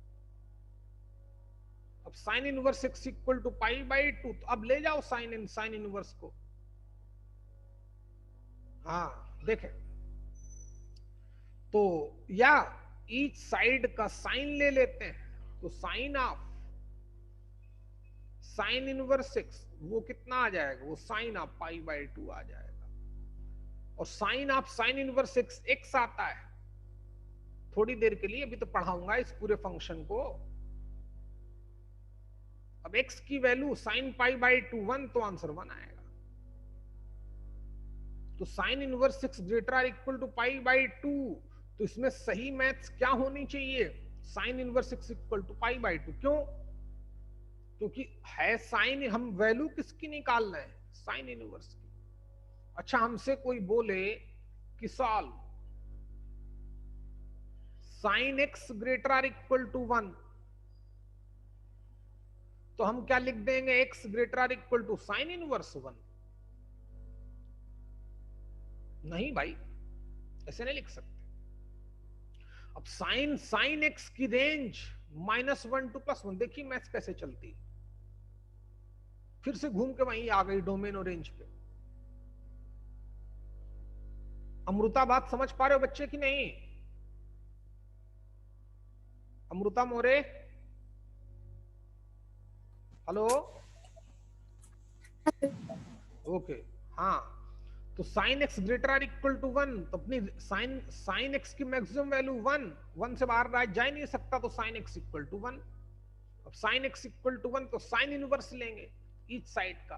अब sine inverse X equal to pi by 2, तो अब ले जाओ साइन इनवर्स को, हाँ देखें तो, या ईच साइड का साइन ले लेते हैं, तो sine of sine inverse X वो कितना आ जाएगा, वो साइन ऑफ पाई बाई 2 आ जाएगा, और sine of sine inverse X X आता है थोड़ी देर के लिए, अभी तो पढ़ाऊंगा इस पूरे फंक्शन को। अब एक्स की वैल्यू साइन पाई बाई 2 1, तो आंसर 1 आएगा। तो sine inverse x greater or equal to pi by 2, तो इसमें सही मैथ्स क्या होनी चाहिए, sine inverse X equal to pi by 2। क्यों, क्योंकि है साइन, हम वैल्यू किसकी निकाल रहे हैं, साइन इनवर्स की। अच्छा हमसे कोई बोले कि solve sine X greater or equal to 1, तो हम क्या लिख देंगे, X greater or equal to sine inverse 1। नहीं भाई, ऐसे नहीं लिख सकते। अब साइन एक्स की रेंज -1 to +1, देखिए मैथ्स कैसे चलती, फिर से घूम के वहीं आ गई डोमेन और रेंज पे। अमृता बात समझ पा रहे हो बच्चे कि नहीं, अमृता मोरे, हेलो, ओके हाँ। तो sine X greater or equal to 1, तो अपनी साइन एक्स की मैक्सिमम वैल्यू 1 से बाहर जा ही नहीं सकता, तो साइन एक्स इक्वल टू 1। अब साइन एक्स इक्वल टू 1 तो साइन इनवर्स लेंगे ईच साइड का,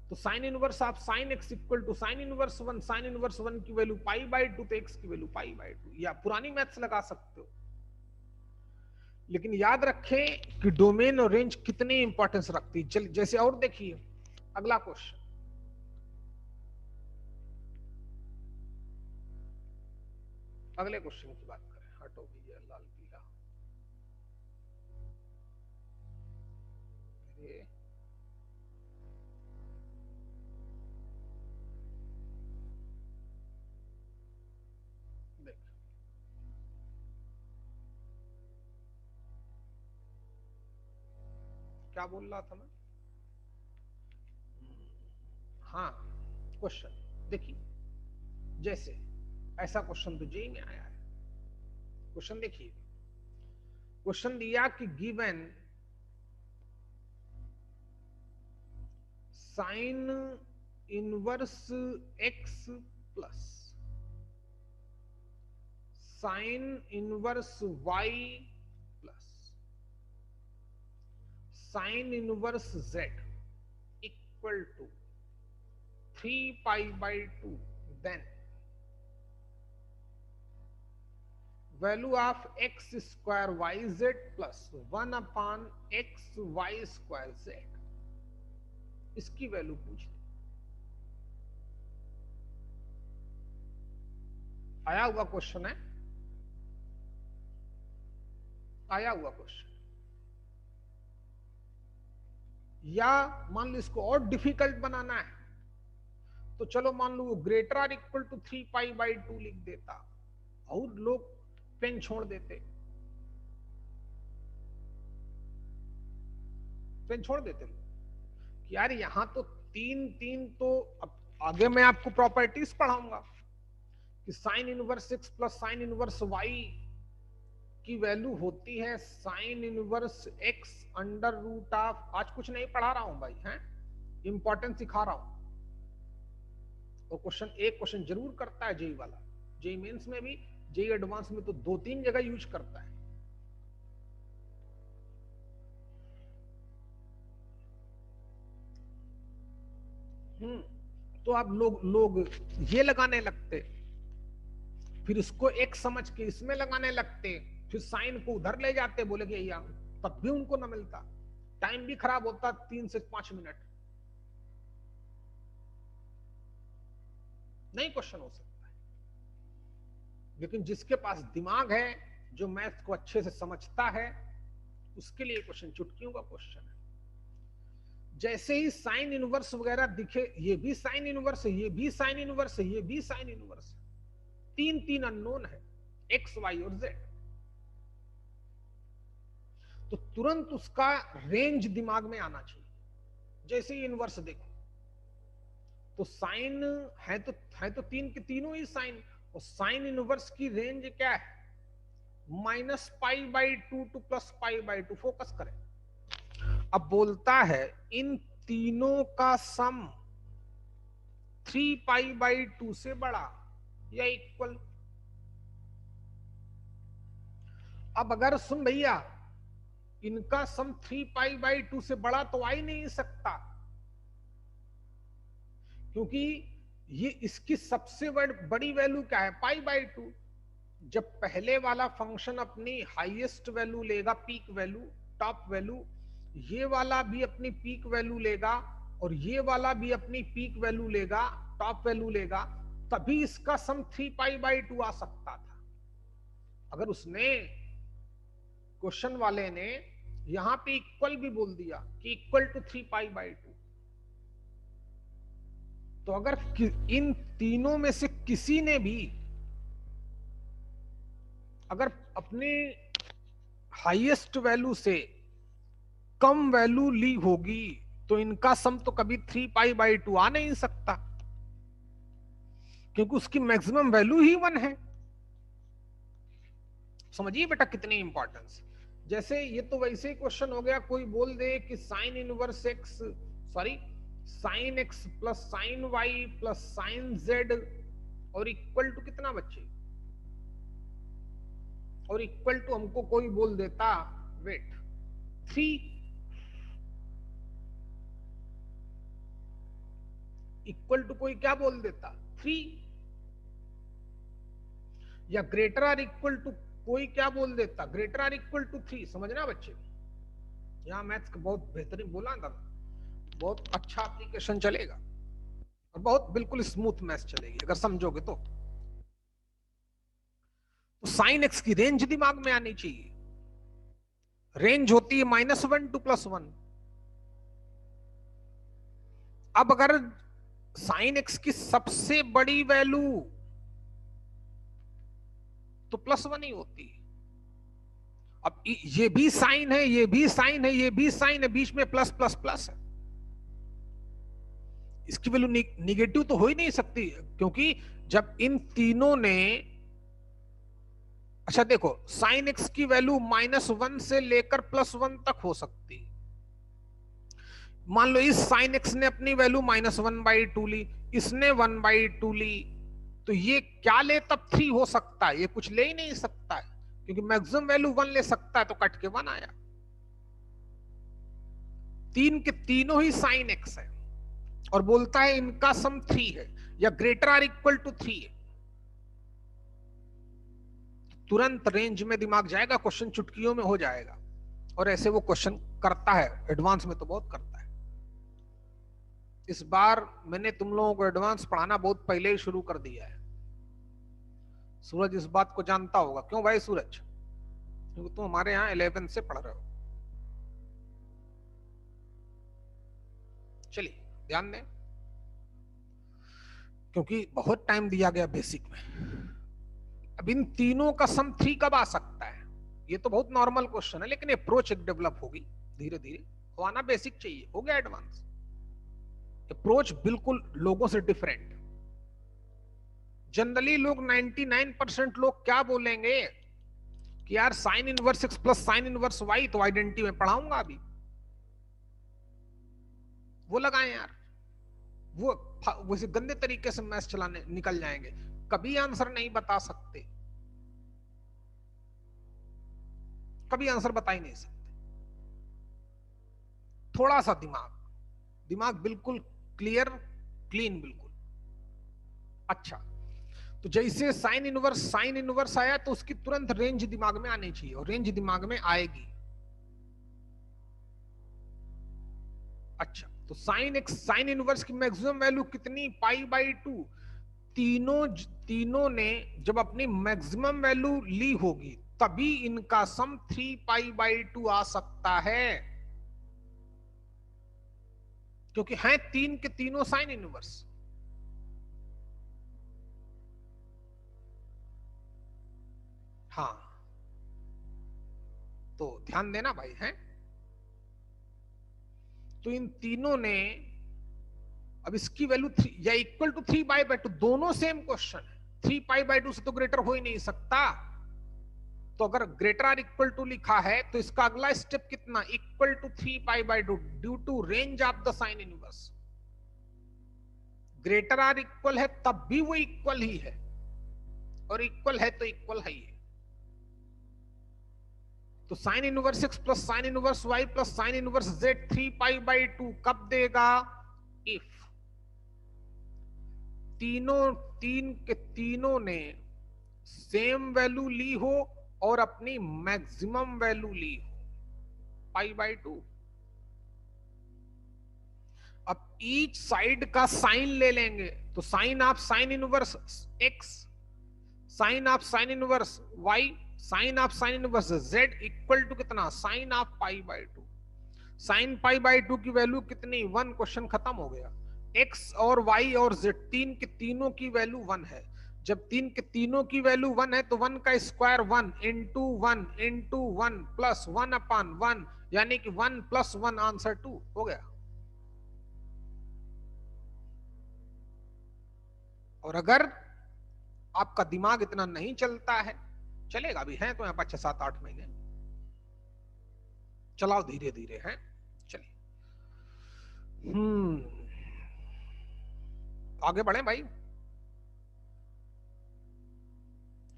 तो साइन इनवर्स आप sine X equal to sine inverse 1, sine inverse 1 की वैल्यू पाई बाय 2, तो एक्स की वैल्यू पाई बाय 2, या पुरानी मैथ्स लगा सकते हो। लेकिन याद रखें कि डोमेन और रेंज कितनी इंपॉर्टेंस रखती है। जैसे और देखिए अगला क्वेश्चन, अगले क्वेश्चन की बात करें। हटो भैया लाल पीला, देख क्या बोल रहा था मैं। हाँ क्वेश्चन देखिए, जैसे ऐसा क्वेश्चन तो जेई में आया है। क्वेश्चन देखिए, क्वेश्चन दिया कि given sine inverse x plus sine inverse y plus sine inverse z equal to 3 pi by 2, then value of x square y z plus 1 upon x y square z, इसकी value पूछ ली। आया हुआ question है, आया हुआ question. या मान लो इसको और डिफिकल्ट बनाना है, तो चलो मान लो वो greater or equal to 3 pi by 2 लिख देता, और लोग पेन छोड़ देते, पेन छोड़ देते लोग कि यार यहां तो 3 तो अब आगे मैं आपको प्रॉपर्टीज पढ़ाऊंगा कि sine inverse x plus sine inverse y की वैल्यू होती है sine inverse x under root of, आज कुछ नहीं पढ़ा रहा हूं भाई, हैं इंपॉर्टेंस सिखा रहा हूं। और क्वेश्चन एक क्वेश्चन जरूर करता है जेई वाला, जेई मेंस में भी, जेई एडवांस में तो 2-3 जगह यूज करता है। तो आप लोग ये लगाने लगते, फिर इसको एक समझ के इसमें लगाने लगते, फिर साइन को उधर ले जाते, बोले कि यहाँ, तब भी उनको ना मिलता, टाइम भी खराब होता 3 से 5 मिनट, नहीं क्वेश्चन हो सकता है। लेकिन जिसके पास दिमाग है, जो मैथ को अच्छे से समझता है, उसके लिए क्वेश्चन चुटकियों का क्वेश्चन है। जैसे ही साइन इनवर्स वगैरह दिखे, ये भी साइन इनवर्स है, ये भी साइन इनवर्स है, ये भी साइन इनवर्स है, 3 अननोन है, एक्स वाई और जेड, तो तुरंत उसका रेंज दिमाग में आना चाहिए। जैसे ही इनवर्स देखो, तो साइन है तो 3 के तीनों ही साइन, और साइन इनवर्स की रेंज क्या है, minus pi by 2 two plus pi by 2। Focus करें, अब बोलता है इन तीनों का सम 3 पाई बाई 2 से बड़ा या इक्वल। अब अगर सुन भैया, इनका सम 3 पाई बाई 2 से बड़ा तो आ ही नहीं सकता, क्योंकि ये इसकी सबसे बड़ी वैल्यू क्या है, पाई बाई 2। जब पहले वाला फंक्शन अपनी हाईएस्ट वैल्यू लेगा, पीक वैल्यू, टॉप वैल्यू, ये वाला भी अपनी पीक वैल्यू लेगा, और ये वाला भी अपनी पीक वैल्यू लेगा, टॉप वैल्यू लेगा, तभी इसका सम 3 पाई बाई 2 आ सकता था। अगर उसने, क्वेश्चन वाले ने यहां पे इक्वल भी बोल दिया कि इक्वल टू 3 पाई बाई 2, तो अगर इन तीनों में से किसी ने भी अगर अपने हाईएस्ट वैल्यू से कम वैल्यू ली होगी, तो इनका सम तो कभी 3 पाई बाई 2 आ नहीं सकता, क्योंकि उसकी मैक्सिमम वैल्यू ही 1 है। समझिए बेटा कितनी इंपॉर्टेंस। जैसे ये तो वैसे ही क्वेश्चन हो गया, कोई बोल दे कि sine inverse x, sorry sine x plus sine y plus sine z और इक्वल टू कितना बच्चे, और इक्वल टू हमको कोई बोल देता वेट 3, इक्वल टू कोई क्या बोल देता 3, या ग्रेटर आर इक्वल टू कोई क्या बोल देता ग्रेटर आर इक्वल टू 3। समझना बच्चे, यहाँ मैथ्स का बहुत बेहतरीन बोला ना, बहुत अच्छा एप्लीकेशन चलेगा और बहुत बिल्कुल स्मूथ मैथ्स चलेगी अगर समझोगे तो साइन एक्स की रेंज दिमाग में आनी चाहिए। रेंज होती है -1 to +1। अब अगर साइन एक्स की सबसे बड़ी वैल्यू तो +1 ही होती है। अब ये भी साइन है, ये भी साइन है, ये भी साइन है, बीच में प्लस प्लस प्लस है, इसकी वैल्यू निगेटिव तो हो ही नहीं सकती, क्योंकि जब इन तीनों ने, अच्छा देखो, साइन एक्स की वैल्यू -1 से लेकर +1 तक हो सकती। मान लो इस साइन एक्स ने अपनी वैल्यू -1/2 ली, इसने 1/2 ली, तो ये क्या ले तब 3 हो सकता है, ये कुछ ले ही नहीं सकता है, क्योंकि मैक्सिमम वैल्यू 1 ले सकता है, तो कट के 1 आया। तीन के तीनों ही साइन एक्स है और बोलता है इनका सम 3 है या ग्रेटर आर इक्वल टू 3 है। तुरंत रेंज में दिमाग जाएगा, क्वेश्चन चुटकियों में हो जाएगा, और ऐसे वो क्वेश्चन करता है, एडवांस में तो बहुत करता है। इस बार मैंने तुम लोगों को एडवांस पढ़ाना बहुत पहले ही शुरू कर दिया है। सूरज इस बात को जानता होगा। क्यों भाई सूरज? क्योंकि तुम हमारे यहाँ 11 से पढ़ रहे हो। चलिए ध्यान दें, क्योंकि बहुत टाइम दिया गया बेसिक में। अब इन तीनों का सम 3 कब आ सकता है? ये तो बहुत नॉर्मल क्वेश्चन है, लेकिन अप्रोच एक डेवलप होगी धीरे धीरे। हो आना बेसिक चाहिए, हो गया एडवांस। अप्रोच बिल्कुल लोगों से डिफरेंट। जनरली लोग 99% लोग क्या बोलेंगे कि यार sign inverse x plus sine inverse y तो आइडेंटिटी में पढ़ाऊंगा अभी, वो लगाएं यार, वो वैसे गंदे तरीके से मैथ्स चलाने निकल जाएंगे, कभी आंसर नहीं बता सकते, कभी आंसर बता ही नहीं सकते। थोड़ा सा दिमाग बिल्कुल क्लियर क्लीन बिल्कुल। अच्छा, तो जैसे साइन इनवर्स आया तो उसकी तुरंत रेंज दिमाग में आनी चाहिए, और रेंज दिमाग में आएगी। अच्छा, तो साइन इनवर्स की मैक्सिमम वैल्यू कितनी? π/2। तीनों ने जब अपनी मैक्सिमम वैल्यू ली होगी तभी इनका सम 3π/2 आ सकता है, क्योंकि हैं तीन के तीनों साइन इनवर्स। हाँ, तो ध्यान देना भाई, हैं तो इन तीनों ने, अब इसकी वैल्यू 3 या इक्वल टू 3π/2, दोनों सेम क्वेश्चन है। 3π/2 से तो ग्रेटर हो ही नहीं सकता, तो अगर ग्रेटर आर इक्वल टू लिखा है तो इसका अगला स्टेप कितना? Equal to 3π/2 due to range of the sine inverse. Greater or equal है तब भी वो इक्वल ही है, और इक्वल है तो इक्वल है ही। तो sine inverse x plus sine inverse y plus sine inverse z 3π/2 कब देगा? इफ तीन के तीनों ने सेम वैल्यू ली हो और अपनी मैक्सिमम वैल्यू ली हो π/2। अब ईच साइड का साइन ले लेंगे, तो sine of sine inverse x, sine of sine inverse y, sine of sine inverse z equal to कितना? Sine of π/2। साइन π/2 की वैल्यू कितनी? 1। क्वेश्चन खत्म हो गया। x और y और z तीन के तीनों की वैल्यू 1 है। जब तीन के तीनों की वैल्यू 1 है तो 1 का स्क्वायर 1 इंटू 1 इंटू 1 प्लस 1/1, यानी कि 1 + 1 आंसर 2 हो गया। और अगर आपका दिमाग इतना नहीं चलता है, चलेगा भी है तो यहाँ पर 6, 7, 8 महीने चलाओ, धीरे धीरे है। चलिए, आगे बढ़े भाई,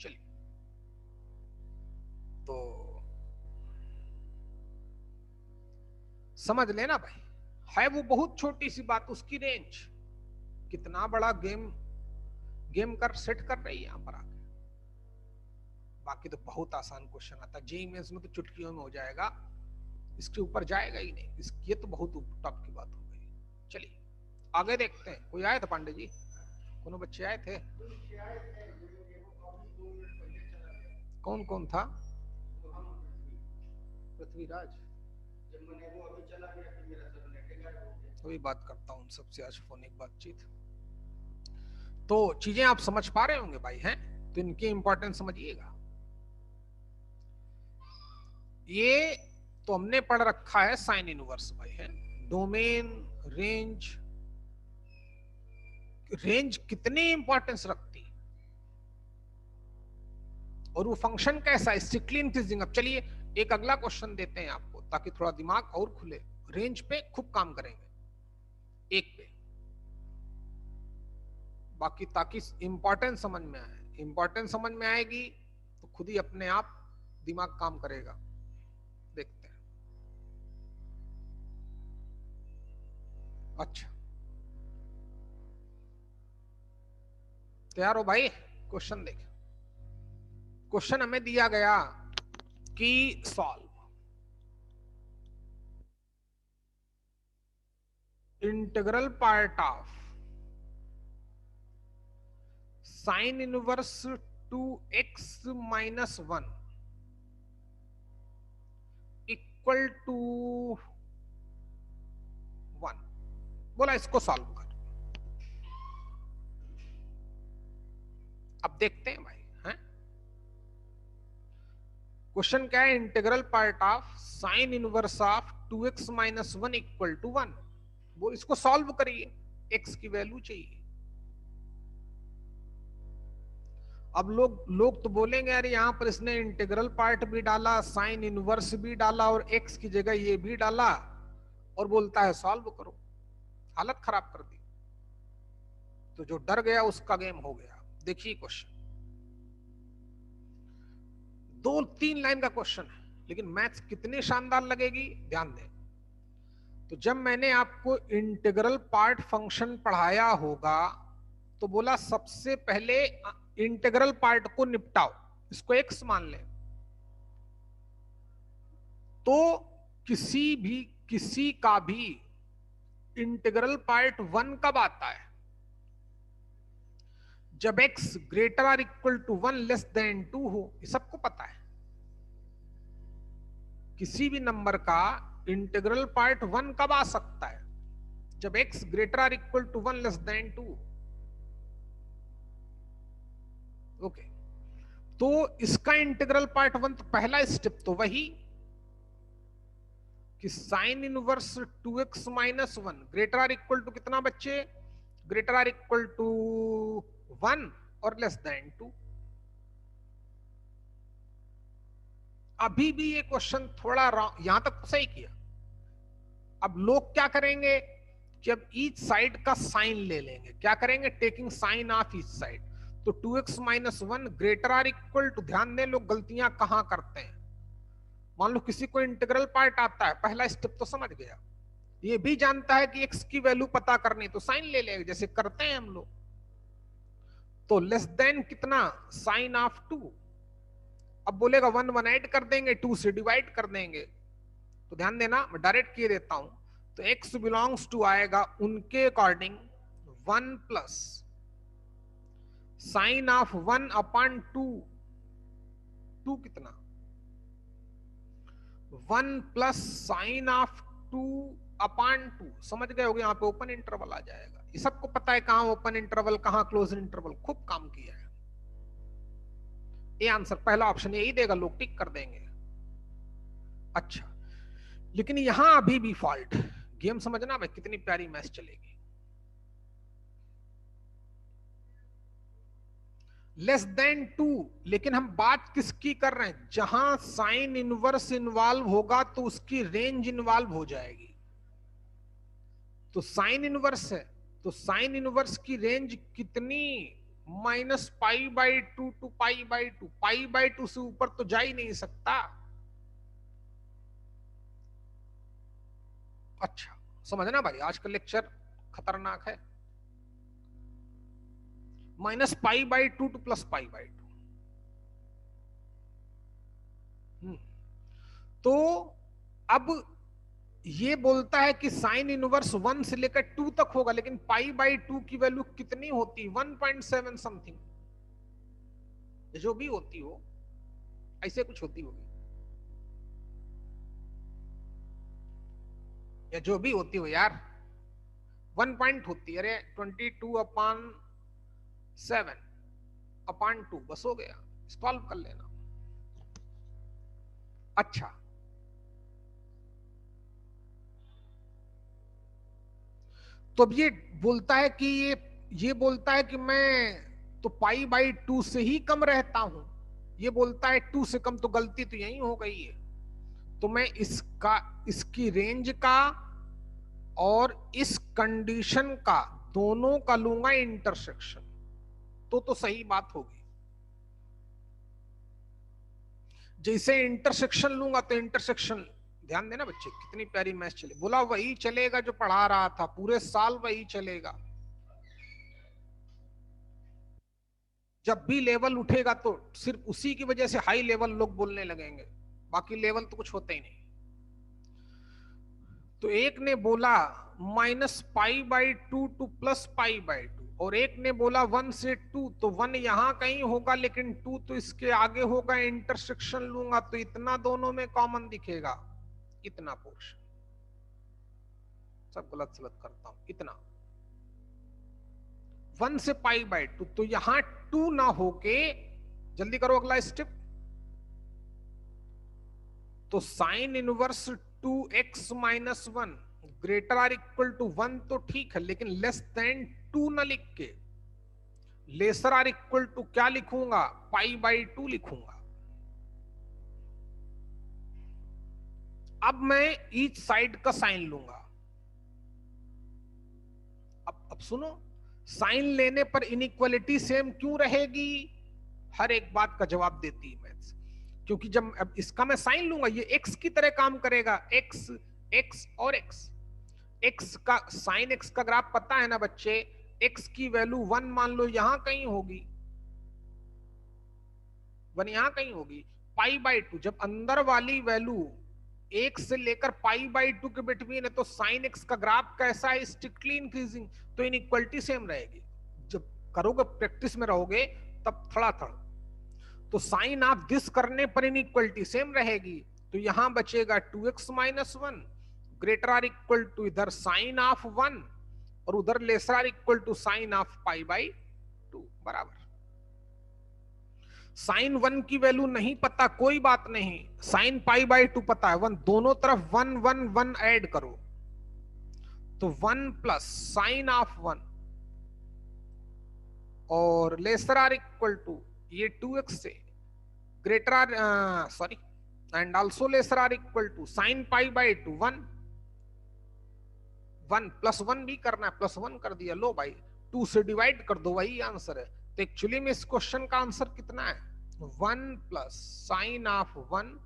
चलिए। तो समझ लेना भाई, है वो बहुत छोटी सी बात, उसकी रेंज कितना बड़ा गेम कर सेट कर रही है यहां पर आके। बाकी तो बहुत आसान क्वेश्चन आता है जेईई मेंस में, तो चुटकियों में हो जाएगा, इसके ऊपर जाएगा ही नहीं, ये तो बहुत टॉप की बात हो गई। चलिए आगे देखते हैं। कोई आए थे पांडे जी, कोनो बच्चे आए थे? कौन कौन था? पृथ्वीराज, वही बात करता हूँ सबसे आज फोनिक बातचीत। तो चीजें आप समझ पा रहे होंगे भाई, हैं? तो इनकी इंपॉर्टेंस समझिएगा। ये तो हमने पढ़ रखा है साइन इनवर्स भाई, है डोमेन, रेंज। रेंज कितनी इंपॉर्टेंस रखती है, और वो फंक्शन कैसा है, स्ट्रिक्टली इंक्रीजिंग। अब चलिए एक अगला क्वेश्चन देते हैं आपको, ताकि थोड़ा दिमाग और खुले। रेंज पे खूब काम करेंगे, एक पे, बाकी ताकि इंपॉर्टेंस समझ में आए। इंपॉर्टेंस समझ में आएगी तो खुद ही अपने आप दिमाग काम करेगा। देखते हैं। अच्छा, तैयार हो भाई? क्वेश्चन देखें। क्वेश्चन हमें दिया गया कि solve integral part of sine inverse 2x minus 1 equal to 1। बोला इसको सॉल्व कर। अब देखते हैं भाई, हैं? क्वेश्चन क्या है? Integral part of sine inverse of 2x minus 1 equal to 1। वो इसको सॉल्व करिए, x की वैल्यू चाहिए। अब लोग तो बोलेंगे यार यहां पर इसने इंटीग्रल पार्ट भी डाला, साइन इनवर्स भी डाला, और x की जगह ये भी डाला, और बोलता है सॉल्व करो। हालत खराब कर दी। तो जो डर गया उसका गेम हो गया। देखिए क्वेश्चन 2-3 लाइन का क्वेश्चन है, लेकिन मैथ्स कितनी शानदार लगेगी, ध्यान दें। तो जब मैंने आपको इंटीग्रल पार्ट फंक्शन पढ़ाया होगा तो बोला सबसे पहले इंटीग्रल पार्ट को निपटाओ, इसको x मान लें। तो किसी का भी इंटीग्रल पार्ट 1 कब आता है? जब x greater or equal to 1 less than 2 हो। ये सबको पता है। किसी भी नंबर का इंटीग्रल पार्ट 1 कब आ सकता है? जब x greater or equal to 1 less than 2। Okay, तो इसका इंटीग्रल पार्ट 1, तो पहला स्टेप तो वही कि sine inverse 2x minus 1 greater or equal to कितना बच्चे? ग्रेटर आर इक्वल टू 1 और लेस देन 2। अभी भी ये क्वेश्चन थोड़ा यहां तक तो सही किया। अब लोग क्या करेंगे, जब ईच साइड का साइन ले लेंगे, क्या करेंगे? Taking sine of each side. तो 2x minus 1 greater or equal to, ध्यान दें लोग गलतियां कहां करते हैं। मान लो किसी को इंटीग्रल पार्ट आता है, पहला स्टेप तो समझ गया, ये भी जानता है कि x की वैल्यू पता करनी, तो साइन ले लेंगे जैसे करते हैं हम लोग। तो लेस देन कितना? Sine of 2। अब बोलेगा 1 ऐड कर देंगे, 2 से डिवाइड कर देंगे। तो ध्यान देना, मैं डायरेक्ट किए देता हूं। तो x बिलोंग्स टू आएगा उनके according 1 plus sign of 1 upon 2। 2 कितना? 1 प्लस साइन ऑफ 2 अपॉन 2। समझ गए होगे, यहाँ पे ओपन इंटरवल आ जाएगा। ये सबको पता है कहां ओपन इंटरवल, कहां क्लोज इंटरवल, खूब काम किया है। ये आंसर पहला ऑप्शन यही देगा, लोग टिक कर देंगे। अच्छा, लेकिन यहां अभी भी फॉल्ट। गेम समझना भाई, कितनी प्यारी मैच चलेगी। लेस देन 2, लेकिन हम बात किसकी कर रहे हैं? जहां साइन इनवर्स इन्वॉल्व होगा तो उसकी रेंज इन्वॉल्व हो जाएगी। तो साइन इनवर्स है तो साइन इनवर्स की रेंज कितनी, -π/2 टू π/2, π/2 से ऊपर तो जा ही नहीं सकता। अच्छा समझना भाई, आज का लेक्चर खतरनाक है। -π/2 टू +π/2। तो अब ये बोलता है कि साइन इनवर्स 1 से लेकर 2 तक होगा, लेकिन π/2 की वैल्यू कितनी होती, 1.7 समथिंग, जो भी होती हो, ऐसे कुछ होती होगी, या जो भी होती हो यार, 1 पॉइंट होती है। अरे 22/7/2 बस हो गया, सॉल्व कर लेना। अच्छा तो अब ये बोलता है कि ये बोलता है कि मैं तो π/2 से ही कम रहता हूं, ये बोलता है 2 से कम, तो गलती तो यही हो गई है। तो मैं इसकी रेंज का और इस कंडीशन का दोनों का लूंगा इंटरसेक्शन, तो सही बात होगी। जैसे इंटरसेक्शन लूंगा तो इंटरसेक्शन, ध्यान देना बच्चे, कितनी प्यारी मैथ चले, बोला वही चलेगा जो पढ़ा रहा था, पूरे साल वही चलेगा। जब भी लेवल उठेगा तो सिर्फ उसी की वजह से हाई लेवल लोग बोलने लगेंगे, बाकी लेवल तो कुछ होते ही नहीं। तो एक ने बोला -π/2 टू +π/2, और एक ने बोला 1 से 2, तो 1 यहां कहीं होगा, लेकिन 2 तो इसके आगे होगा, इंटरसेक्शन लूंगा तो इतना दोनों में कॉमन दिखेगा, इतना पोर्शन। सब गलत सलत करता हूं, इतना 1 से π/2, तो यहां 2 ना होके, जल्दी करो अगला स्टेप, तो sine inverse 2x - 1 greater or equal to 1 तो ठीक है, लेकिन लेस देन 2 ना लिख के लेसर आर इक्वल टू क्या लिखूंगा, π/2 लिखूंगा। अब मैं ईच साइड का साइन लूंगा। अब सुनो, साइन लेने पर इनइक्वालिटी सेम क्यों रहेगी, हर एक बात का जवाब देती है मैथ्स। क्योंकि जब अब इसका मैं साइन लूंगा, ये x की तरह काम करेगा, x x और x का साइन x का ग्राफ पता है ना बच्चे, x की वैल्यू 1 मान लो यहां कहीं होगी, 1 यहां कहीं होगी, π/2 जब अंदर वाली वैल्यू 1 से लेकर π/2 के बिटवीन है, तो साइन x का ग्राफ कैसा है, स्ट्रिक्टली इंक्रीजिंग, तो इनइक्वालिटी सेम रहेगी। जब करोगे, प्रैक्टिस में रहोगे, तब थोड़ा थोड़ा, तो साइन ऑफ दिस करने पर इनइक्वालिटी सेम रहेगी। तो यहां बचेगा 2x - 1 greater or equal to इधर साइन ऑफ 1 और उधर lesser or equal to sine of π/2 बराबर। साइन 1 की वैल्यू नहीं पता, कोई बात नहीं, साइन π/2 पता है, 1 दोनों तरफ 1 1 1 ऐड करो, तो 1 प्लस साइन ऑफ 1 और लेसर आर इक्वल टू ये 2x से greater or sorry and also lesser or equal to sine π/2 1 1 plus 1 भी करना है, +1 कर दिया, लो भाई 2 से डिवाइड कर दो, वही आंसर है। तो एक्चुअली में इस क्वेश्चन का आंसर कितना है, 1 प्लस साइन ऑफ 1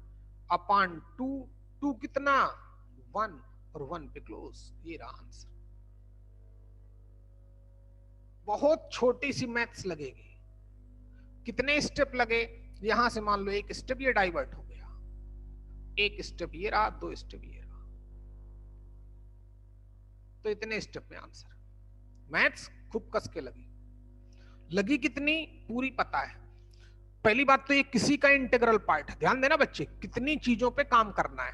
अपॉन 2, 2 कितना 1 और 1 पे क्लोज, ये रहा आंसर। बहुत छोटी सी मैथ्स लगेगी, कितने स्टेप लगे, यहां से मान लो एक स्टेप ये डाइवर्ट हो गया, एक स्टेप ये रहा, 2 स्टेप ये रहा, तो इतने स्टेप में आंसर। मैथ्स खूब कस के लगी कितनी पूरी पता है। पहली बात तो ये किसी का इंटीग्रल पार्ट है, ध्यान देना बच्चे, कितनी चीजों पे काम करना है।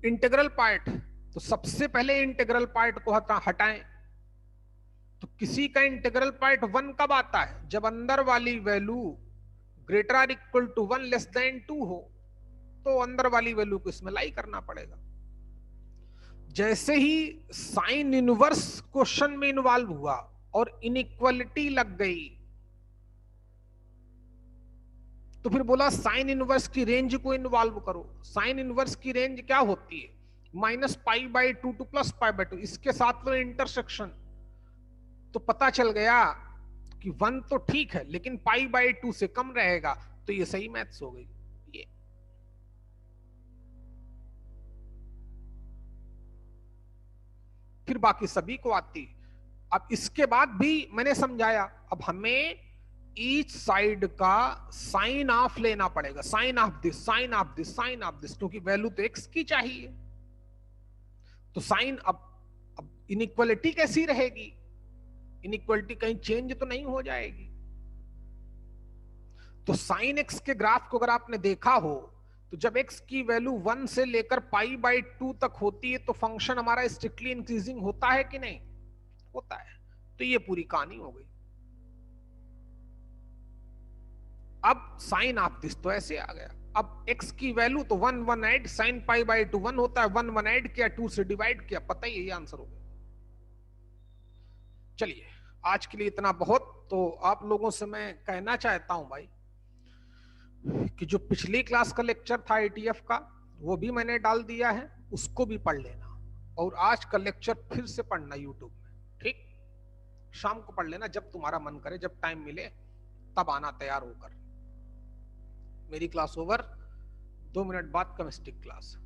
इंटीग्रल पार्ट, तो सबसे पहले इंटीग्रल पार्ट को हटाएं, तो किसी का इंटीग्रल पार्ट 1 कब आता है, जब अंदर वाली value greater or equal to 1 less than 2 हो, तो अंदर वाली वैल्यू को इसमें लाई करना पड़ेगा। जैसे ही साइन इनवर्स क्वेश्चन में इन्वॉल्व हुआ और इनइक्वालिटी लग गई, तो फिर बोला साइन इनवर्स की रेंज को इन्वॉल्व करो। साइन इनवर्स की रेंज क्या होती है, minus pi by two two plus pi by two, इसके साथ में इंटरसेक्शन, तो पता चल गया कि 1 तो ठीक है लेकिन पाई बाई 2 से कम रहेगा, तो ये सही मैथ्स हो गई। ये फिर बाकी सभी को आती। अब इसके बाद भी मैंने समझाया, अब हमें ईच साइड का साइन ऑफ लेना पड़ेगा, sine of this, sine of this, sine of this, क्योंकि वैल्यू तो एक्स की चाहिए। तो साइन, अब इनइक्वालिटी कैसी रहेगी, इनइक्वालिटी कहीं चेंज तो नहीं हो जाएगी। तो साइन एक्स के ग्राफ को अगर आपने देखा हो, तो जब एक्स की वैल्यू 1 से लेकर पाई बाई 2 तक होती है तो फंक्शन हमारा स्ट्रिक्टली इंक्रीजिंग होता है कि नहीं होता है। तो ये पूरी कहानी हो गई। अब साइन ऑफ दिस तो ऐसे आ गया, अब x की वैल्यू तो 1 1 ऐड साइन पाई बाई 2 1 होता है, 1 1 ऐड किया 2 से डिवाइड किया, पता ही है ये आंसर हो गया। चलिए आज के लिए इतना बहुत। तो आप लोगों से मैं कहना चाहता हूं भाई कि जो पिछली क्लास का लेक्चर था ATF का वो भी मैंने डाल दिया है, उसको भी पढ़ लेना, और आज का लेक्चर फिर से पढ़ना यूट्यूब में, ठीक? शाम को पढ़ लेना जब तुम्हारा मन करे, जब टाइम मिले तब आना तैयार होकर। मेरी क्लास ओवर, 2 मिनट बाद केमिस्ट्री क्लास।